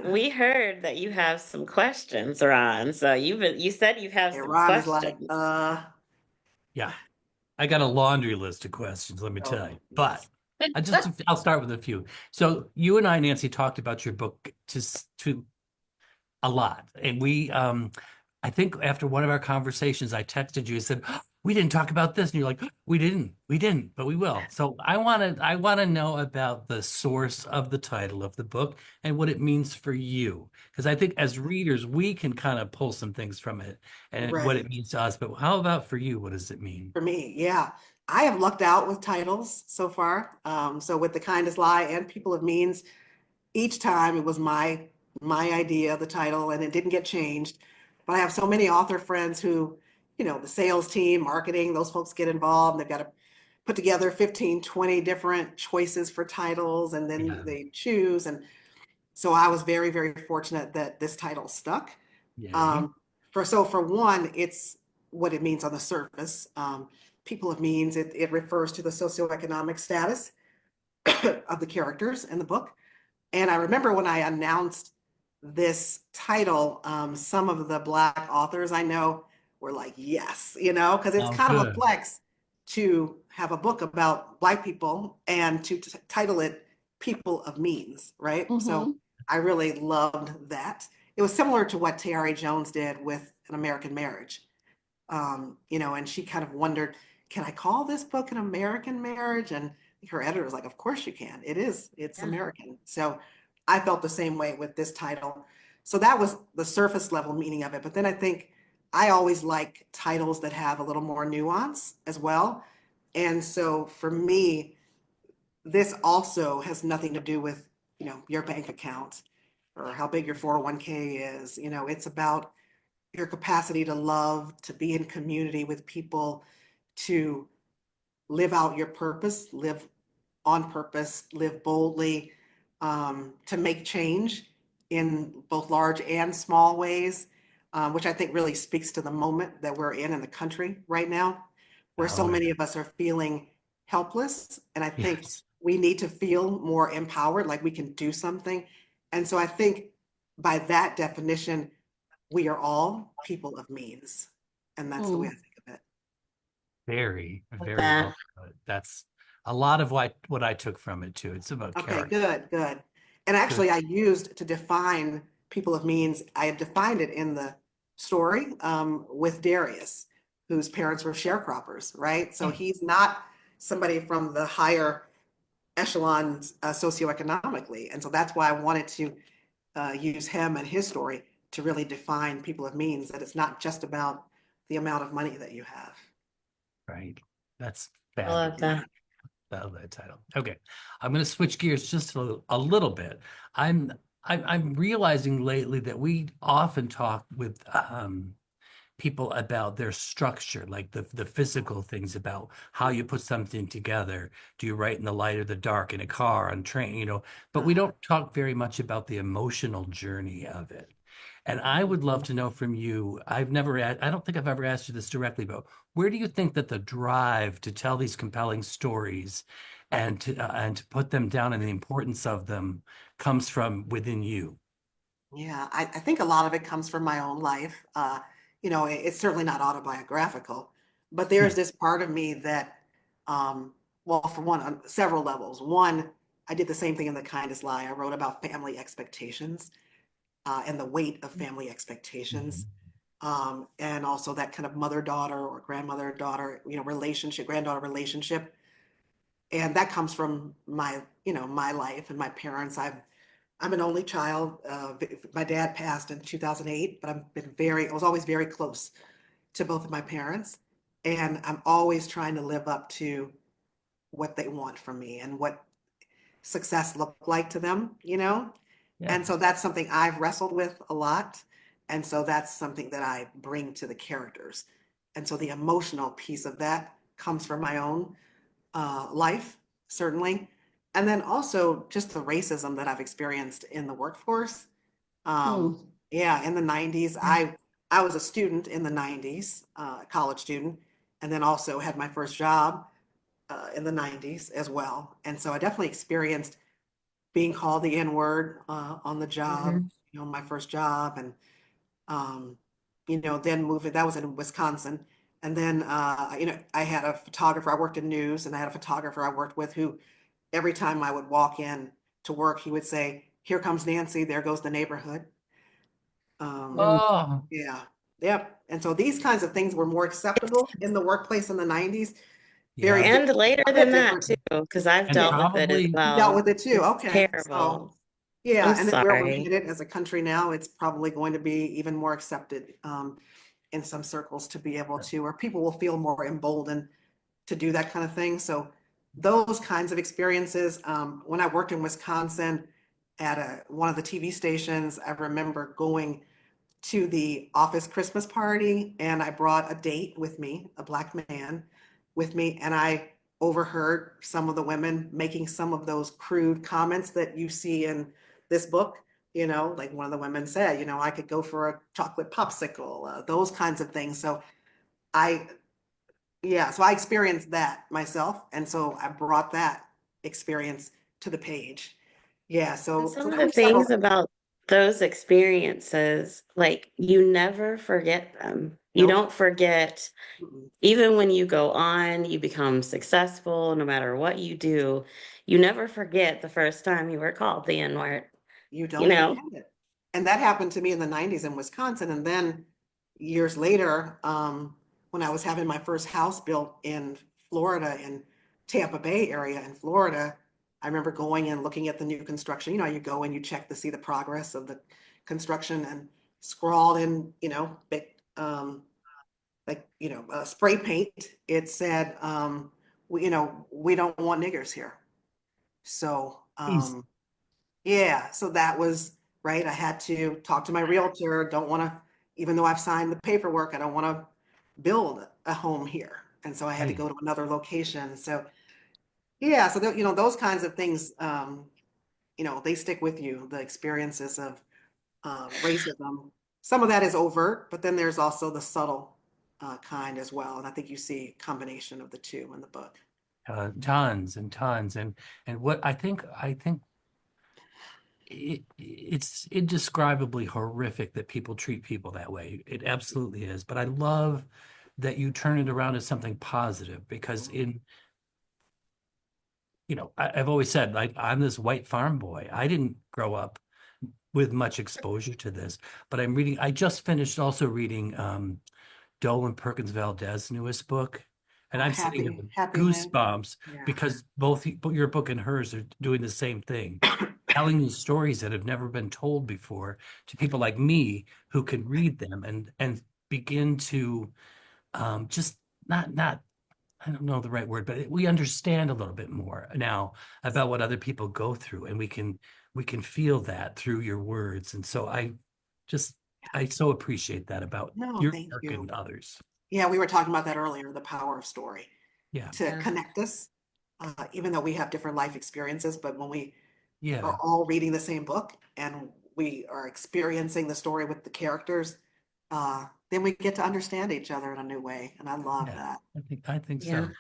we heard that you have some questions, Ron. So you said you have And some Ron is like, questions. Yeah. I got a laundry list of questions, let me oh, tell you. But yes. I'll start with a few. So you and I, Nancy, talked about your book to a lot. And I think after one of our conversations, I texted you and said, "Oh, we didn't talk about this." And you're like, "Oh, we didn't, but we will." So I want to know about the source of the title of the book and what it means for you. Because I think as readers, we can kind of pull some things from it and what it Right. means to us. But how about for you? What does it mean? For me, yeah. I have lucked out with titles so far. So with The Kindest Lie and People of Means, each time it was my idea of the title and it didn't get changed. But I have so many author friends who, the sales team, marketing, those folks get involved. They've got to put together 15, 20 different choices for titles and then Yeah. they choose. And so I was very, very fortunate that this title stuck. Yay. Um, for one, it's what it means on the surface. People of means, it refers to the socioeconomic status of the characters in the book. And I remember when I announced this title, some of the Black authors I know were like, yes, because it's Oh, kind of a good. flex to have a book about Black people and to title it People of Means, right? So Mm-hmm. I really loved that. It was similar to what Tayari Jones did with An American Marriage. And she kind of wondered, can I call this book An American Marriage? And her editor was like, of course you can. It's Yeah. American. So I felt the same way with this title. So that was the surface level meaning of it. But then I think I always like titles that have a little more nuance as well. And so for me, this also has nothing to do with, your bank account or how big your 401k is. It's about your capacity to love, to be in community with people, to live out your purpose, live on purpose, live boldly, to make change in both large and small ways, which I think really speaks to the moment that we're in the country right now, where so Oh, yeah. many of us are feeling helpless. And I think Yes. we need to feel more empowered, like we can do something. And so I think by that definition, we are all people of means. And that's the way I Mm. think of it. Very, Love very that. well put. That's a lot of what I took from it too. It's about Okay, character. good. And Good. actually, I used to define people of means, I had defined it in the story with Darius, whose parents were sharecroppers, right? So Hmm. he's not somebody from the higher echelons socioeconomically. And so that's why I wanted to use him and his story to really define people of means, that it's not just about the amount of money that you have. Right. That's I love fabulous. that. I love that title. Okay. I'm going to switch gears just a little bit. I'm I'm realizing lately that we often talk with people about their structure, like the physical things about how you put something together. Do you write in the light or the dark in a car, on train, but we Uh, don't talk very much about the emotional journey of it. And I would love to know from you, I don't think I've ever asked you this directly, but where do you think that the drive to tell these compelling stories and to put them down and the importance of them comes from within you? Yeah, I think a lot of it comes from my own life. It's certainly not autobiographical, but there's Yeah. this part of me that, well, for one, on several levels. One, I did the same thing in The Kindest Lie. I wrote about family expectations and the weight of family expectations, Mhm. and also that kind of mother-daughter or grandmother-daughter, relationship, granddaughter relationship. And that comes from my, my life and my parents. I'm an only child. My dad passed in 2008, but I was always very close to both of my parents. And I'm always trying to live up to what they want from me and what success looked like to them. Yeah. And so that's something I've wrestled with a lot. And so that's something that I bring to the characters. And so the emotional piece of that comes from my own life, certainly. And then also just the racism that I've experienced in the workforce. Hmm. Yeah, in the 90s, I was a student in the 90s, a college student, and then also had my first job in the 90s as well. And so I definitely experienced being called the N word on the job, Mhm. my first job, and um, then moving. That was in Wisconsin, and then I had a photographer. I worked in news, and I had a photographer I worked with who, every time I would walk in to work, he would say, "Here comes Nancy. There goes the neighborhood." Um, Mm. Oh, yeah, yep. And so these kinds of things were more acceptable in the workplace in the 90s. Very yeah. different, And later a bit than that different. too, because I've And Yeah, dealt with it as probably, you dealt well. with it too. It's Okay, so. terrible. Yeah, I'm and then where we're sorry. headed as a country now, it's probably going to be even more accepted in some circles to be able to, or people will feel more emboldened to do that kind of thing. So those kinds of experiences. When I worked in Wisconsin at one of the TV stations, I remember going to the office Christmas party and I brought a date with me, a black man with me, and I overheard some of the women making some of those crude comments that you see in this book. Like one of the women said, I could go for a chocolate popsicle, those kinds of things. So I, yeah, so I experienced that myself. And so I brought that experience to the page. Yeah, And so some of there the were several things things. about those experiences, like you never forget them. You Nope. don't forget, Mm-mm. even when you go on, you become successful, no matter what you do, you never forget the first time you were called the N word, You you don't know? forget it. And that happened to me in the 90s in Wisconsin. And then years later, when I was having my first house built in Florida, in Tampa Bay area in Florida, I remember going and looking at the new construction. You go and you check to see the progress of the construction, and scrawled in, big, like, spray paint, it said, we don't want niggers here. So, geez, yeah, so that was right. I had to talk to my realtor. Don't want to, even though I've signed the paperwork, I don't want to build a home here. And so I had to right. go to another location. So yeah, so those kinds of things, they stick with you, the experiences of racism. Some of that is overt, but then there's also the subtle kind as well. And I think you see a combination of the two in the book. Tons and tons. And what I think it's indescribably horrific that people treat people that way. It absolutely is. But I love that you turn it around as something positive because I've always said, like, I'm this white farm boy. I didn't grow up with much exposure to this, but I just finished also reading Dolan Perkins Valdez's newest book. And Oh, I'm sitting here with happy land. goosebumps Yeah. because both your book and hers are doing the same thing, telling you stories that have never been told before to people like me who can read them and begin to just not I don't know the right word, but we understand a little bit more now about what other people go through, and we can feel that through your words. And so just I so appreciate that about No, your thank work you. and others. Yeah, we were talking about that earlier, the power of story Yeah, to Yeah. connect us, even though we have different life experiences, but when we are yeah, all reading the same book and we are experiencing the story with the characters, then we get to understand each other in a new way. And I love yeah. that. I think Yeah. so.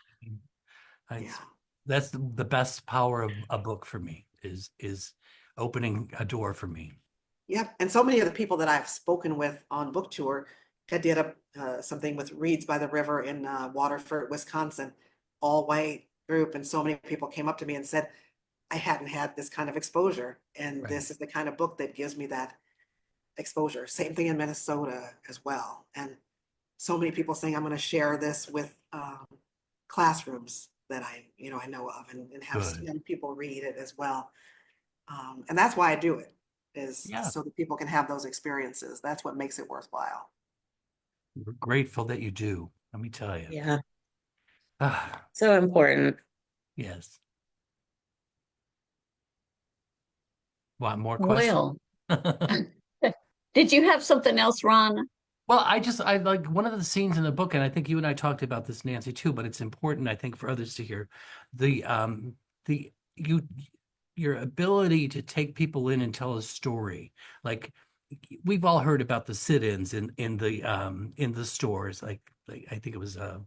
I, Yeah. that's the best power of a book for me is opening a door for me. Yep. And so many of the people that I've spoken with on book tour, I did something with Reads by the River in Waterford, Wisconsin, all white group. And so many people came up to me and said, I hadn't had this kind of exposure. And Right. this is the kind of book that gives me that exposure. Same thing in Minnesota as well. And so many people saying, I'm going to share this with classrooms that I know of, and have Good. young people read it as well. And that's why I do it, is Yeah. so that people can have those experiences. That's what makes it worthwhile. We're grateful that you do. Let me tell you. Yeah, Ah, so important. yes. Want more questions? Well, did you have something else, Ron? Well, I like one of the scenes in the book, and I think you and I talked about this, Nancy, too, but it's important, I think, for others to hear. The your ability to take people in and tell a story. Like we've all heard about the sit-ins in the stores, like I think it was a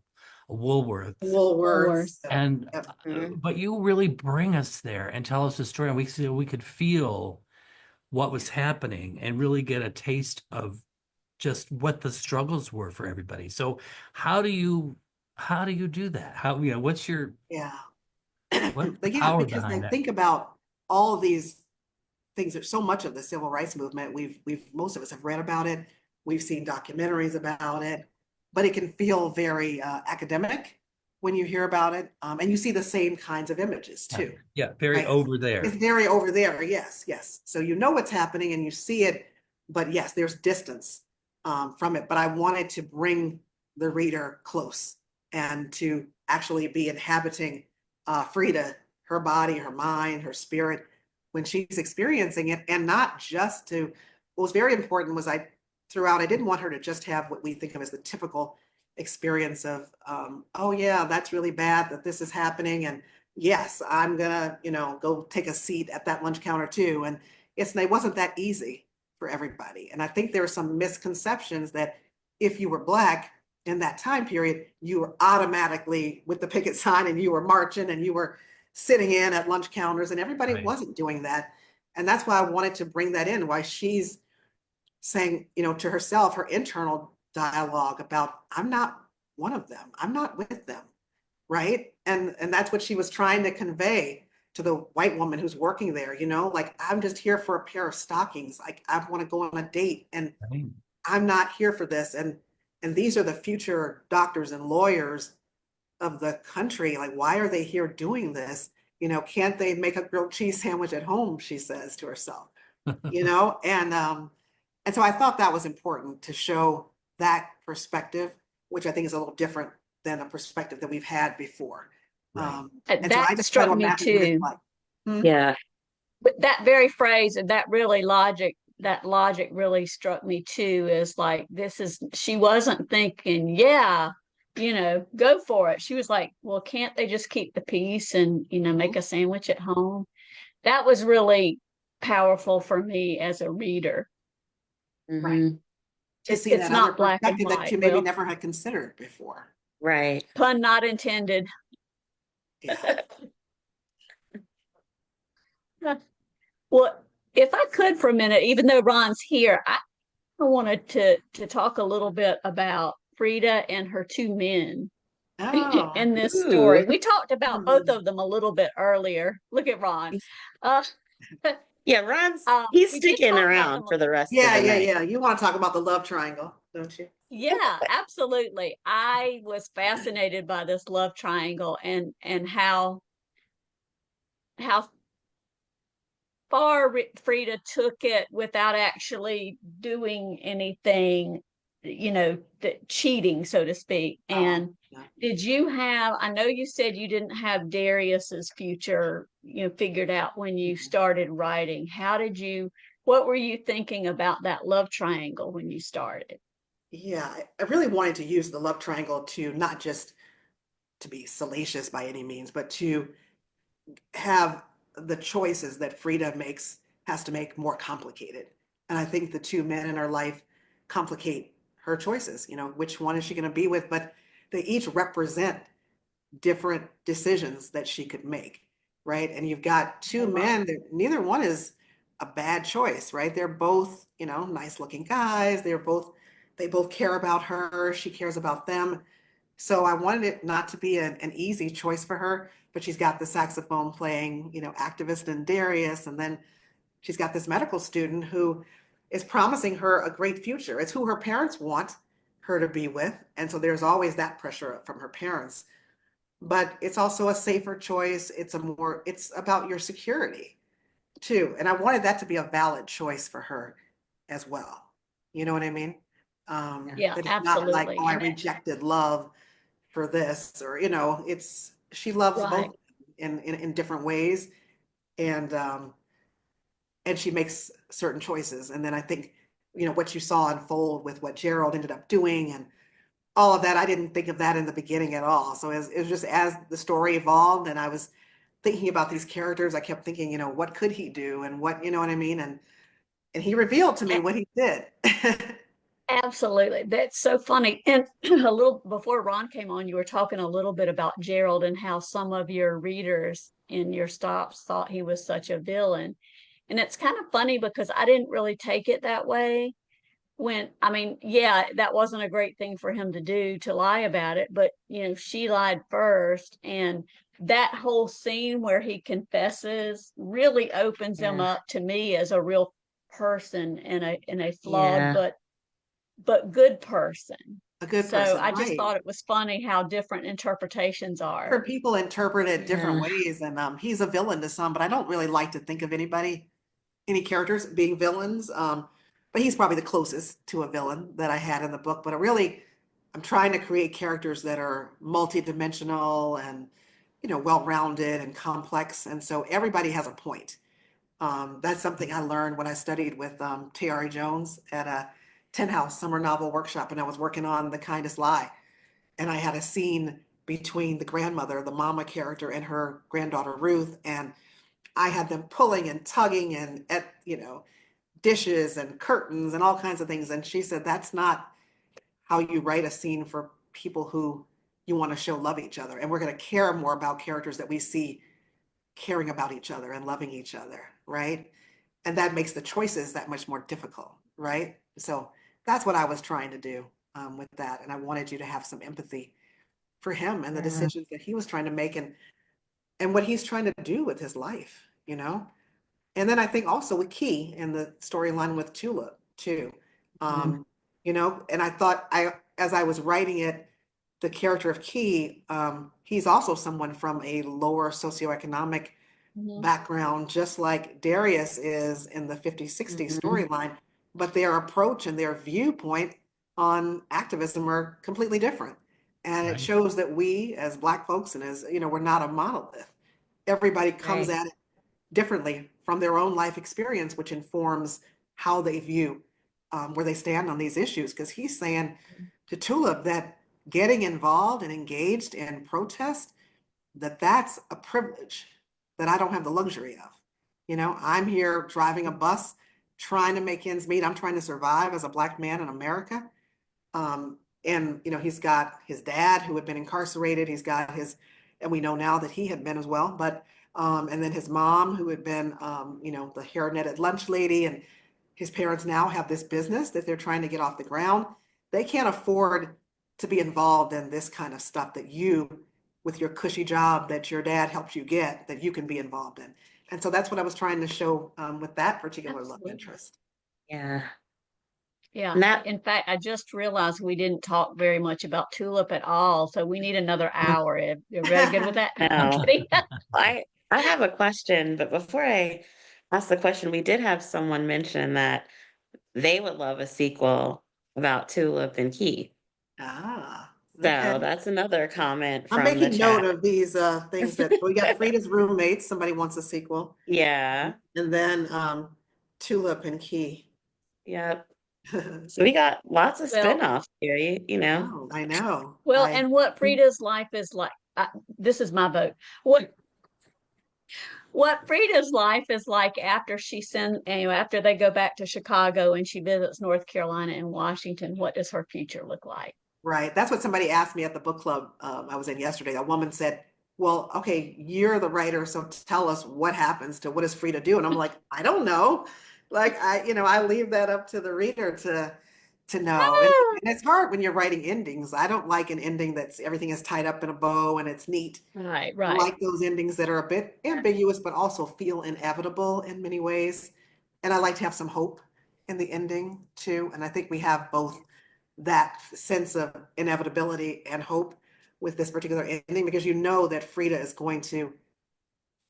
Woolworths. Woolworths. Woolworths. And Yep. Mhm. but you really bring us there and tell us a story, and we could feel what was happening and really get a taste of just what the struggles were for everybody. So how do you do that? How, what's Yeah. what's the Again, power because I behind that? think about all of these things. There's so much of the civil rights movement. Most of us have read about it. We've seen documentaries about it, but it can feel very academic when you hear about it. And you see the same kinds of images too, Yeah, very right? over It's there. very over there. Yes, yes. So you know what's happening and you see it, but yes, there's distance from it. But I wanted to bring the reader close and to actually be inhabiting Frida, her body, her mind, her spirit, when she's experiencing it, and not just to, what was very important was throughout, I didn't want her to just have what we think of as the typical experience of, oh yeah, that's really bad that this is happening. And yes, I'm gonna, go take a seat at that lunch counter too. And it wasn't that easy for everybody. And I think there are some misconceptions that if you were Black in that time period, you were automatically with the picket sign and you were marching and you were sitting in at lunch counters, and everybody Right. wasn't doing that. And that's why I wanted to bring that in, why she's saying, to herself, her internal dialogue about, I'm not one of them. I'm not with them. Right. And that's what she was trying to convey to the white woman who's working there, like, I'm just here for a pair of stockings. Like, I want to go on a date and Right. I'm not here for this. And these are the future doctors and lawyers of the country. Like, why are they here doing this? Can't they make a grilled cheese sandwich at home? She says to herself, and so I thought that was important to show that perspective, which I think is a little different than a perspective that we've had before. Right. And so I That just try struck to me imagine what it's too. like. Hmm? Yeah. But that very phrase and that logic really struck me too, is like, she wasn't thinking, yeah, go for it. She was like, well, can't they just keep the peace and, make a sandwich at home? That was really powerful for me as a reader. Right. Hmm. To see It's that other not black and perspective that white. you maybe Well, never had considered before. Right. pun not intended. Yeah. Well, if I could for a minute, even though Ron's here, I wanted to talk a little bit about Frida and her two men Oh. in this Ooh. story. We talked about both Hmm. of them a little bit earlier. Look at Ron. Uh, Yeah, he's we did sticking talk about around them. for the rest of Yeah, the yeah, night. yeah. You want to talk about the love triangle, don't you? Yeah, absolutely. I was fascinated by this love triangle and how far Frida took it without actually doing anything, cheating, so to speak. Oh, And yeah. I know you said you didn't have Darius's future, figured out when you started writing. What were you thinking about that love triangle when you started? Yeah, I really wanted to use the love triangle to not just to be salacious by any means, but to have the choices that Frida has to make more complicated. And I think the two men in her life complicate her choices. Which one is she going to be with? But they each represent different decisions that she could make, right? And you've got two men that neither one is a bad choice, right? They're both, nice looking guys. They both care about her. She cares about them. So I wanted it not to be an easy choice for her, but she's got the saxophone playing, activist in Darius. And then she's got this medical student who is promising her a great future. It's who her parents want her to be with. And so there's always that pressure from her parents. but it's also a safer choice. It's about your security too. And I wanted that to be a valid choice for her as well. You know what I mean? Yeah, That it's not like, absolutely. oh, I And rejected love for this, or, she loves right. both in different ways. And, and she makes certain choices. And then I think, what you saw unfold with what Gerald ended up doing and all of that, I didn't think of that in the beginning at all. So it was just as the story evolved and I was thinking about these characters, I kept thinking, what could he do and what, you know what I mean? And he revealed to me what he did. Absolutely. That's so funny. And a little before Ron came on, you were talking a little bit about Gerald and how some of your readers in your stops thought he was such a villain. And it's kind of funny because I didn't really take it that way. I mean, yeah, that wasn't a great thing for him to do to lie about it, but she lied first. And that whole scene where he confesses really opens him Yeah. up to me as a real person and a flawed Yeah. but good person. A good So person, I just right? thought it was funny how different interpretations are. Different people interpret it different Yeah. ways, and he's a villain to some, but I don't really like to think of any characters being villains. But he's probably the closest to a villain that I had in the book. But I'm trying to create characters that are multidimensional and, well-rounded and complex. And so everybody has a point. That's something I learned when I studied with T.R.E. Jones at a 10 House summer novel workshop, and I was working on The Kindest Lie. And I had a scene between the grandmother, the mama character, and her granddaughter Ruth, and I had them pulling and tugging and at dishes and curtains and all kinds of things. And she said, that's not how you write a scene for people who you want to show love each other. And we're going to care more about characters that we see caring about each other and loving each other, right? And that makes the choices that much more difficult, right? So that's what I was trying to do with that. And I wanted you to have some empathy for him and the Yeah. decisions that he was trying to make and what he's trying to do with his life. And then I think also with Key and the storyline with Tulip too. Mhm. Um, and I thought as I was writing it, the character of Key, he's also someone from a lower socioeconomic Mhm. background, just like Darius is in the 50s, 60s Mhm. storyline, but their approach and their viewpoint on activism are completely different. And it Right. shows that we as Black folks and as, we're not a monolith. Everybody comes Right. at it differently from their own life experience, which informs how they view where they stand on these issues. Because he's saying to Tulip that getting involved and engaged in protest, that's a privilege that I don't have the luxury of. I'm here driving a bus, trying to make ends meet. I'm trying to survive as a Black man in America. And he's got his dad who had been incarcerated. He's got and we know now that he had been as well. But and then his mom who had been, the hair netted lunch lady, and his parents now have this business that they're trying to get off the ground. They can't afford to be involved in this kind of stuff that with your cushy job that your dad helped you get, that you can be involved in. And so that's what I was trying to show with that particular love Absolutely. interest. Yeah. Yeah. And that, In fact, I just realized we didn't talk very much about Tulip at all. So we need another hour. You're very good with that? I'm no, kidding. I have a question, but before I ask the question, we did have someone mention that they would love a sequel about Tulip and Key. Ah, okay. So that's another comment I'm from the making note chat. of these things that we got. Frida's roommates, somebody wants a sequel. Yeah. And then Tulip and Key. Yep. So we got lots of Well, spin-offs here, you know. I know. and what Frida's life is like. This is my vote. What Frida's life is like after after they go back to Chicago and she visits North Carolina and Washington. What does her future look like? Right. That's what somebody asked me at the book club I was in yesterday. A woman said, well, okay, you're the writer, so tell us what does Frida do? And I'm like, I don't know. Like I leave that up to the reader to know. And it's hard when you're writing endings. I don't like an ending that's everything is tied up in a bow and it's neat. Right, I right. like those endings that are a bit ambiguous, but also feel inevitable in many ways. And I like to have some hope in the ending too. And I think we have both that sense of inevitability and hope with this particular ending because you know that Frida is going to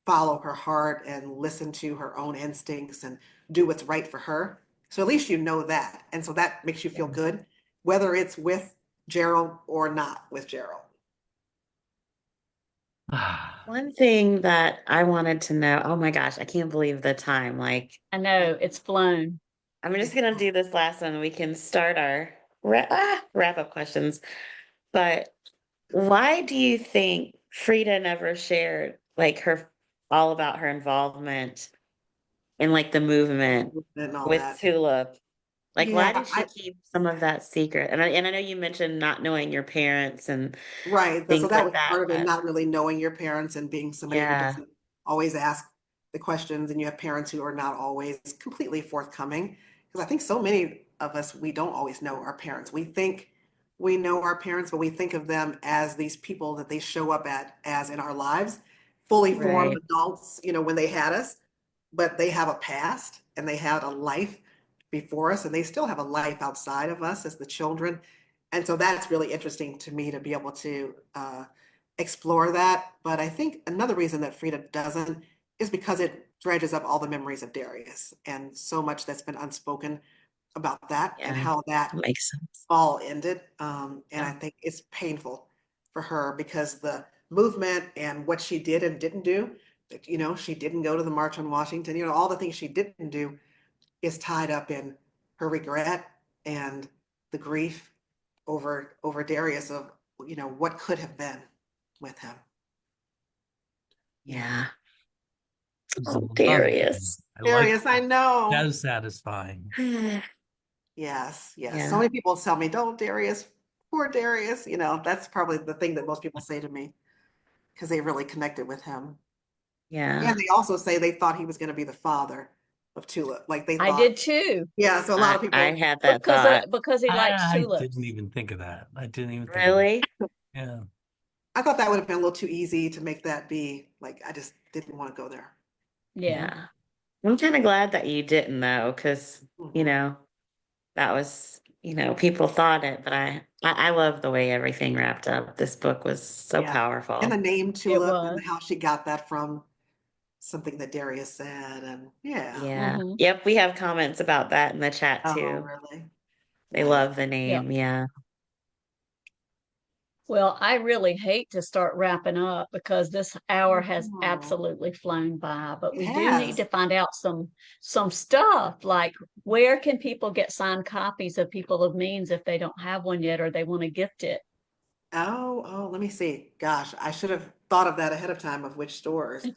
follow her heart and listen to her own instincts and do what's right for her. So at least you know that. And so that makes you feel good, whether it's with Gerald or not with Gerald. One thing that I wanted to know, oh my gosh, I can't believe the time. Like, I know it's flown. I'm just gonna do this last one. We can start our wrap up questions. But why do you think Frida never shared like her all about her involvement in like the movement And all with that. Tulip? Like, Yeah, why did she keep some of that secret? And I know you mentioned not knowing your parents and right. So things that like was that, part of it, but not really knowing your parents and being somebody who yeah, doesn't always ask the questions, and you have parents who are not always completely forthcoming. Because I think so many of us, we don't always know our parents. We think we know our parents, but we think of them as these people that they show up at as in our lives, fully formed right. adults, when they had us, but they have a past and they had a life before us, and they still have a life outside of us as the children. And so that's really interesting to me to be able to explore that. But I think another reason that Frida doesn't is because it dredges up all the memories of Darius and so much that's been unspoken about that and Yeah, how that that makes sense. all ended. And Yeah. I think it's painful for her because the movement and what she did and didn't do, she didn't go to the March on Washington, all the things she didn't do is tied up in her regret and the grief over Darius of what could have been with him. Yeah. Yeah. It's a Oh, lovely ending. Darius. I like Darius, I that. know. Is satisfying. Yes, yes. So Yeah, many people tell me, "Don't Darius, poor Darius." That's probably the thing that most people say to me because they really connected with him. And yeah. they also say they thought he was going to be the father of Tulip. Like they I thought, did too yeah. So a lot I of I people, had that because thought. he likes I didn't tulips. even think of that. I didn't even think of that. Really? Yeah. I thought that would have been a little too easy to make that be like, I just didn't want to go there. Yeah. Yeah. I'm kind of glad that you didn't though, because Mhm. that was, people thought it, but I love the way everything wrapped up. This book was so Yeah. And the powerful. name It Tulip and was. how she got that from something that Darius said. And yeah. Yeah. Hmm. Yep, we have comments about that in the chat Oh, too. really? They Nice. love the Yep. name. Yeah. Well, I really hate to start wrapping up because this hour has Oh, absolutely flown by, but it we do need has. to find out some stuff like where can people get signed copies of People of Means if they don't have one yet or they want to gift it? Let me see. Gosh, I should have thought of that ahead of time of which stores.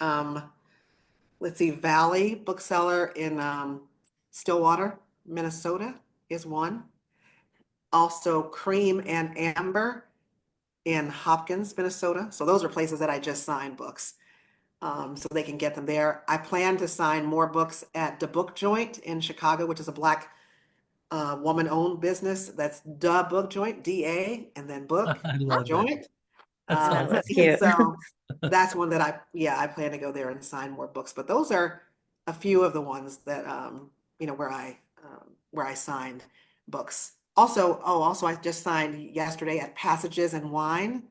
Let's see, Valley Bookseller in Stillwater, Minnesota is one. Also, Cream and Amber in Hopkins, Minnesota. So those are places that I just signed books. So they can get them there. I plan to sign more books at the Book Joint in Chicago, which is a Black woman-owned business. That's the Book Joint, DA, and then Book I love that. Joint. That's Oh, awesome. that's And cute. so that's one that I plan to go there and sign more books. But those are a few of the ones that where I signed books. Also I just signed yesterday at Passages and Wine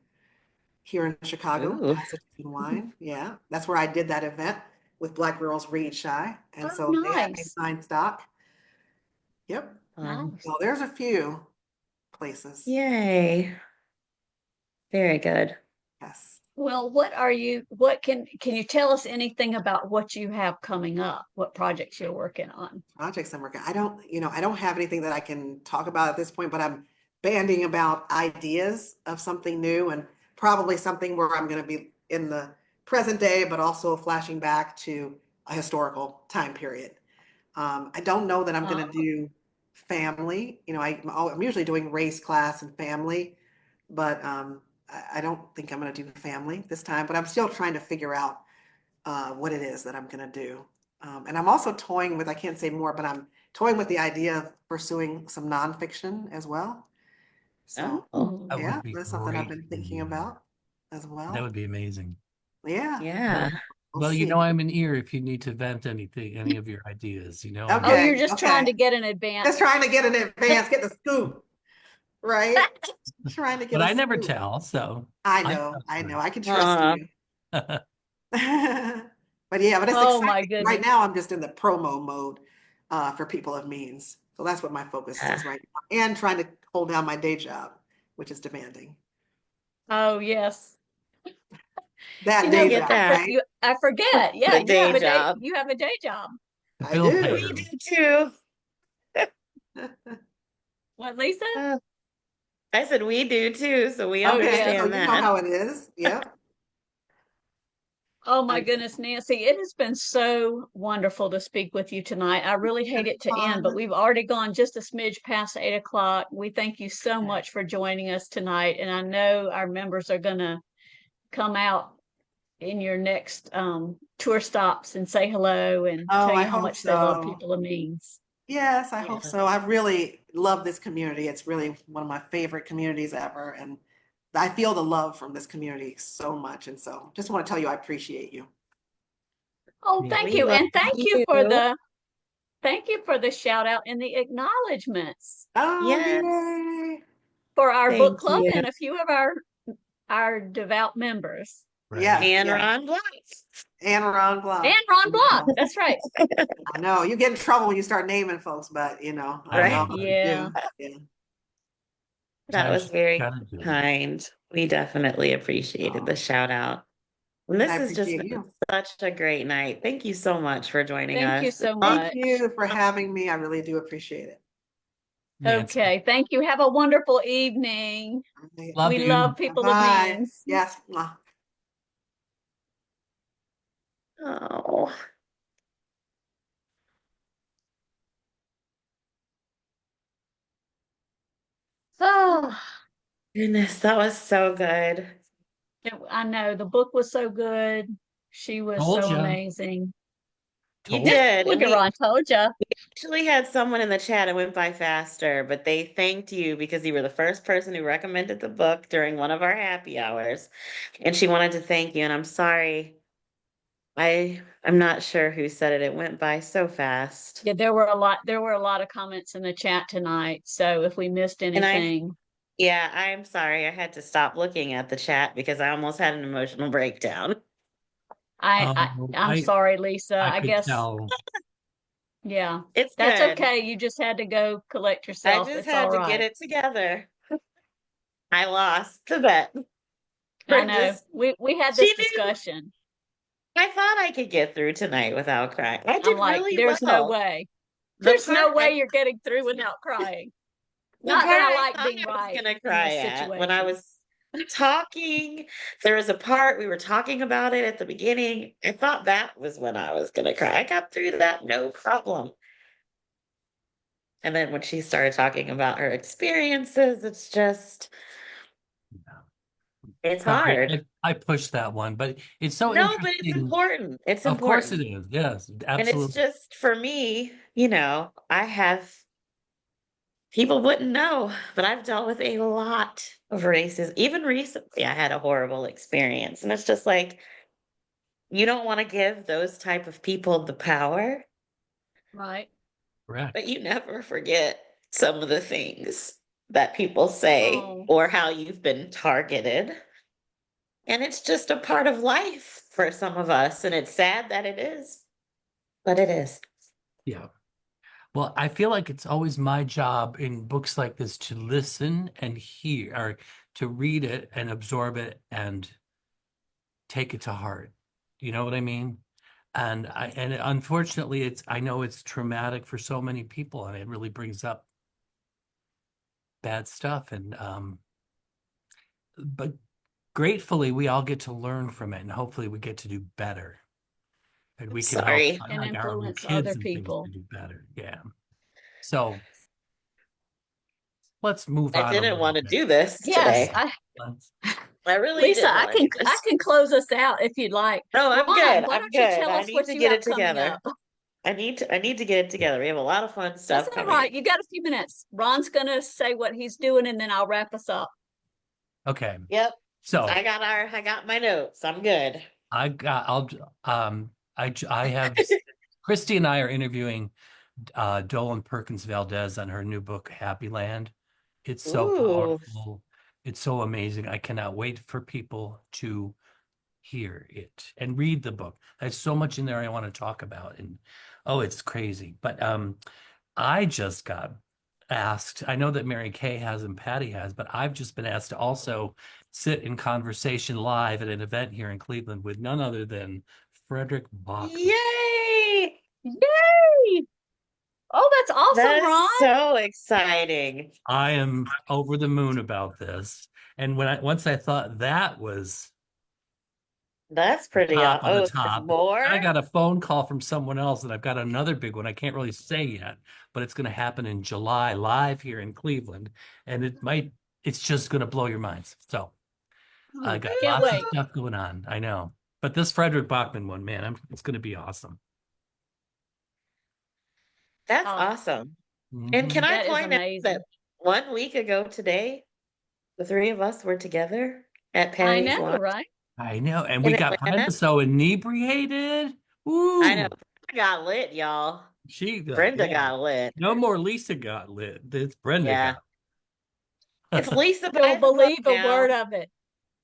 here in Chicago. Ooh. Passages and Wine, yeah, that's where I did that event with Black Girls Read Shy, and Oh, so they had me nice. sign stock. Yep. Um, Nice. So there's a few places. yay. Very good. Yes. Well, what can you tell us anything about what you have coming up? What projects you're working on? Projects I'm working. I don't have anything that I can talk about at this point, but I'm banding about ideas of something new and probably something where I'm going to be in the present day, but also flashing back to a historical time period. I don't know that I'm going Oh, to do family. I'm usually doing race, class, and family, but I don't think I'm going to do family this time. But I'm still trying to figure out what it is that I'm going to do. And I'm also toying with, I can't say more, but I'm toying with the idea of pursuing some nonfiction as well. So, Oh, mhm. That would yeah, be that's something I've great been for thinking you. about as That well. would be amazing. Yeah, yeah. we'll Well, see. I'm an ear if you need to vent anything, any of your ideas. I'm Oh, Okay, you're just trying okay. to get an Just advance. trying to get an advance, get the scoop. right? Trying to get But a I never scoop. tell, so I I know, trust I her. know. I can trust you. But yeah, but it's Oh exciting. my Right goodness. now, I'm just in the promo mode for People of Means. So that's what my focus Yeah. is right now. And trying to hold down my day job, which is demanding. Oh yes. That You know, day Get job, that. right? I forget. Yeah, The day job. you have a day job. The I bill do. We payer. do too. What, Lisa? Uh, I said we do too, so we Oh Okay, yes. so understand you know that. how it is. Yep. Oh my I, goodness, Nancy, it has been so wonderful to speak with you tonight. I really hate it to end, but fun. we've already gone just a smidge past 8 o'clock. We thank you so Yeah. much for joining us tonight. And I know our members are going to come out in your next tour stops and say hello and Oh, tell I you how hope much they love so. People of Means. Yes, I hope Yeah. so. I really love this community. It's really one of my favorite communities ever. And I feel the love from this community so much. And so just want to tell you, I appreciate you. Oh, Me thank We you. too. love And you. thank you for the shout out and the acknowledgments Oh, Yes. yay. for our book Thank club you. and a few of our devout members. Right. Yes, And yes. Ron Blanc. And Ron And Blanc. Ron Block. That's right. I know you get in trouble when you start naming folks, but I I don't know Right. know. how to Yeah. do. Yeah. That Sometimes was you very gotta do it. kind. We definitely appreciated the Oh, shout out. And and I this has just appreciate been you. such a great night. Thank you so much for joining Thank you us. so Thank much. you for having me. I really do appreciate it. Nancy, Okay. Thank you. Have a wonderful evening. All right. love We love you. People of Bye. Means. Yes. Mwah. Oh, oh, goodness. That was so good. I know the book was so good. She was Told so you. amazing. You Told you. did. Look And at we Ron told you. actually had someone in the chat. It went by faster, but they thanked you because you were the first person who recommended the book during one of our happy hours. And she wanted to thank you. And I'm sorry. I'm not sure who said it. It went by so fast. Yeah, there were a lot of comments in the chat tonight. So if we missed And anything, yeah, I'm sorry. I had to stop looking at the chat because I almost had an emotional breakdown. I'm I sorry, Lisa. I I could guess, tell. yeah, It's that's good. okay. You just had to go collect I yourself. just It's all had to get right. it together. I lost the bet. I For know. just We had she this knew. discussion. I thought I could get through tonight without crying. I I'm did like, really there's no well. way. The There's part no way you're getting through without crying. the Not part that I I like thought being I was right gonna in cry this at when I situation. was talking, there was a part we were talking about it at the beginning. I thought that was when I was gonna cry. I got through that no problem. And then when she started talking about her experiences, it's Sorry, hard. I pushed that one, but it's so No, but it's interesting. important. It's Of course it important. is. Yes, And it's absolutely. just for me, I have people wouldn't know, but I've dealt with a lot of racism. Even recently, I had a horrible experience. And it's just like, you don't want to give those type of people the power, Right. but Correct. you never forget some of the things that people say Oh, or how you've been targeted. And it's just a part of life for some of us. And it's sad that it is, but it is. Yeah. Well, I feel like it's always my job in books like this to listen and hear, or to read it and absorb it and take it to heart. You know what I mean? And unfortunately, I know it's traumatic for so many people, and it really brings up bad stuff. And but gratefully, we all get to learn from it, and hopefully, we get to do better, and I'm we can help sorry. and like our own influence kids other and things people. to do better. Yeah. So let's move I on a didn't little want to bit. do this Yes, today. Let's I really Lisa, didn't want to do I this. can close us out if you'd like. No, I'm Ron, good. why I'm don't you good. tell I us need what to you get have it coming together. up? I need to get it together. We have a lot of fun That's stuff all coming right. up. You got a few minutes. Ron's gonna say what he's doing and then I'll wrap us up. Okay. Yep. So I got my notes. I'm good. I'll I have Christy and I are interviewing Dolan Perkins Valdez on her new book Happy Land, It's so Ooh, powerful. It's so amazing. I cannot wait for people to hear it and read the book. There's so much in there I want to talk about, and oh, it's crazy. But I just got asked. I know that Mary Kay has and Patty has, but I've just been asked to also sit in conversation live at an event here in Cleveland with none other than Frederick Bachman. yay! Yay! Oh, that's That awesome, is Ron. so exciting. I am over the moon about this. And once I thought that was That's the pretty top awesome. of the Oh, there's top, I more? got a phone call from someone else, and I've got another big one. I can't really say yet, but it's going to happen in July live here in Cleveland, and it's just going to blow your minds. So I got Can't lots of wait. stuff going on. I know, but this Frederick Bachman one, man, it's going to be awesome. That's Oh, awesome. And can Mhm. I that is point out that amazing. 1 week ago today, the three of us were together at I Patty's know, launch right? I know, and we in got Atlanta? Brenda so inebriated. I know. Ooh, Brenda got lit, y'all. she got Brenda yeah. got lit. No more Lisa got lit. It's Brenda Yeah. got. It's Lisa by Don't the book believe a now. word of it.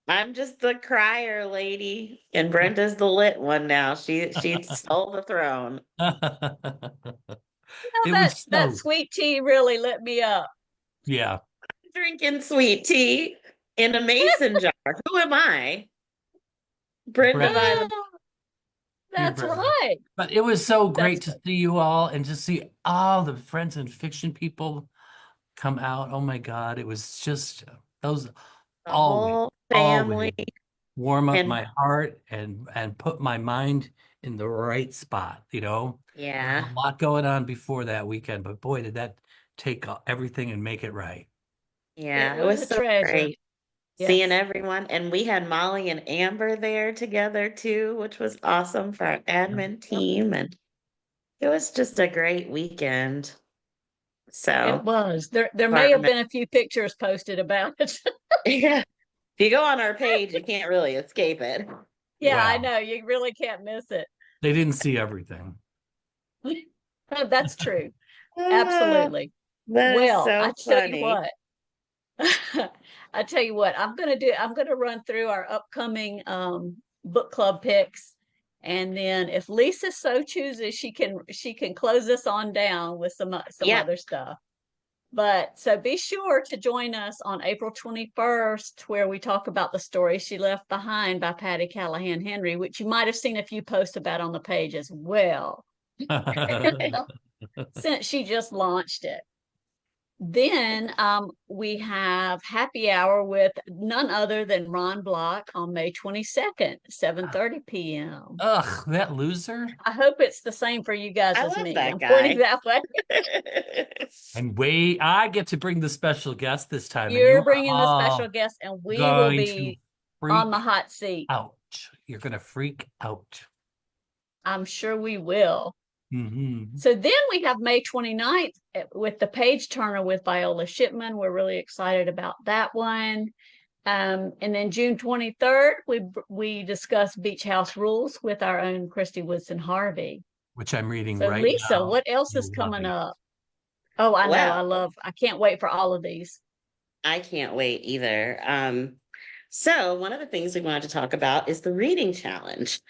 I'm just the crier lady, and Brenda's the lit one now. She stole the throne. You know, It that was that so, sweet tea really lit me up. yeah, Drinking sweet tea in a mason jar. Who am I? Brenda by Brenda, the Oh, you're that's Brenda. right. But it was so That's great to see you all and to see all the friends and fiction people come out. Oh my God, it was just those the always, whole always family. warm up And my heart and put my mind in the right spot, you know. There was yeah, a lot going on before that weekend, but boy, did that take everything and make it right. it yeah, it was was a so treasure. great seeing Yes. everyone. And we had Molly and Amber there together too, which was awesome for our admin team. And it was just a great weekend. It So was. There may have fun. been a few pictures posted about it. Yeah. If you go on our page, you can't really escape it. Yeah, I Well, know. You really can't miss it. they didn't see everything. That's true. Ah, Absolutely. that is Well, so I tell you funny. what. I tell you what, I'm gonna run through our upcoming book club picks. And then if Lisa so chooses, she can close us on down with some Yep. other stuff. But so be sure to join us on April 21st, where we talk about the story She Left Behind by Patty Callahan Henry, which you might have seen a few posts about on the page as well, since she just launched it. Then we have happy hour with none other than Ron Block on May 22nd, 7:30 p.m. Ugh, that loser. I hope it's the same for you guys I as love me. that I'm pointing guy. that way. And wait, I get to bring the special guest this time, and you You're are bringing the special all guest, and we will going to be on the freak hot seat. out. You're going to freak out. I'm sure we will. Hmm. So then we have May 29th with the page turner with Viola Shipman. We're really excited about that one. And then June 23rd, we discuss Beach House Rules with our own Christy Woodson Harvey. Which I'm reading So right Lisa, now. what else is You'll love coming it. up? Oh, I know. Well, I can't wait for all of these. I can't wait either. So one of the things we wanted to talk about is the reading challenge.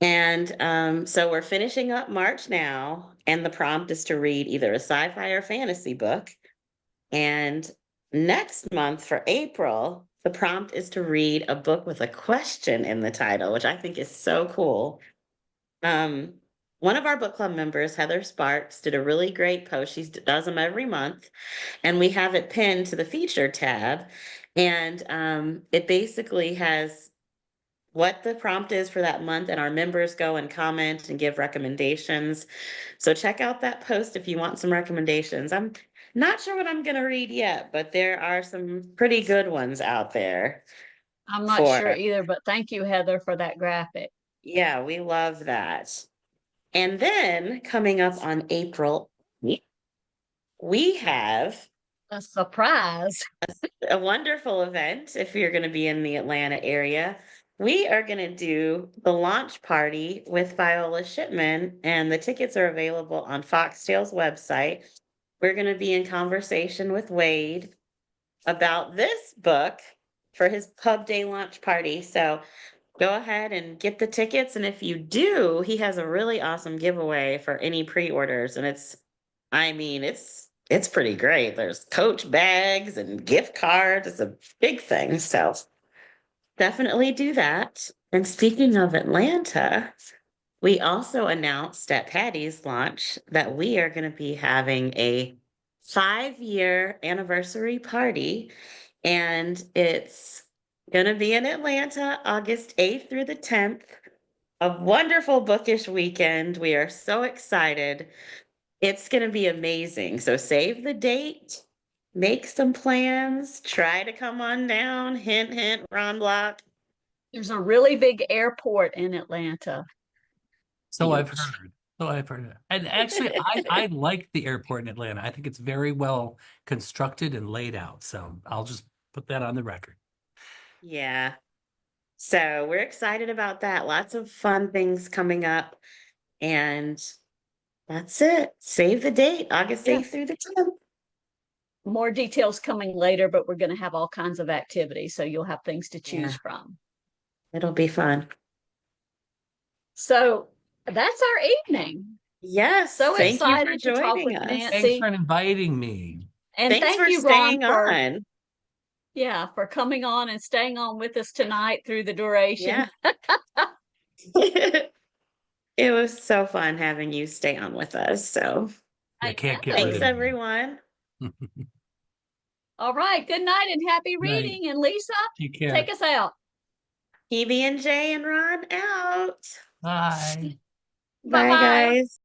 And so we're finishing up March now, and the prompt is to read either a sci-fi or fantasy book. And next month for April, the prompt is to read a book with a question in the title, which I think is so cool. Um, one of our book club members, Heather Sparks, did a really great post. She does them every month, and we have it pinned to the feature tab. And it basically has what the prompt is for that month, and our members go and comment and give recommendations. So check out that post if you want some recommendations. I'm not sure what I'm going to read yet, but there are some pretty good ones out there I'm not for, sure either, but thank you, Heather, for that graphic. yeah, we love that. And then coming up on April, we have A surprise. a wonderful event if you're going to be in the Atlanta area. We are going to do the launch party with Viola Shipman, and the tickets are available on Foxtail's website. We're going to be in conversation with Wade, about this book for his pub day lunch party. So go ahead and get the tickets. And if you do, he has a really awesome giveaway for any pre-orders. And I mean, it's pretty great. There's Coach bags and gift cards. It's a big thing. So definitely do that. And speaking of Atlanta, we also announced at Patty's launch that we are going to be having a 5-year anniversary party, and it's going to be in Atlanta, August 8th through the 10th. A wonderful bookish weekend. We are so excited. It's going to be amazing. So save the date, make some plans, try to come on down. Hint, hint, Ron Block. There's a really big airport in Atlanta. So I've Huge. heard. So I've heard. And actually, I like the airport in Atlanta. I think it's very well constructed and laid out. So I'll just put that on the record. Yeah. So we're excited about that. Lots of fun things coming up. And that's it. Save the date, August Yeah. 8th through the 10th. More details coming later, but we're going to have all kinds of activities, so you'll have things to choose Yeah. from. It'll be fun. So that's our evening. Yes. So Thank you for excited to talk joining with us. Nancy. Thanks for inviting me. And Thanks thank for you, Ron, staying for on. for coming on and staying on with us tonight through the duration. Yeah. It was so fun having you stay on with us. So I can't get thanks, rid of me. everyone. All right. Good night and happy Night. reading. And Lisa, Take care. take us out. PB and J and Ron out. Bye. Bye, Bye-bye. guys.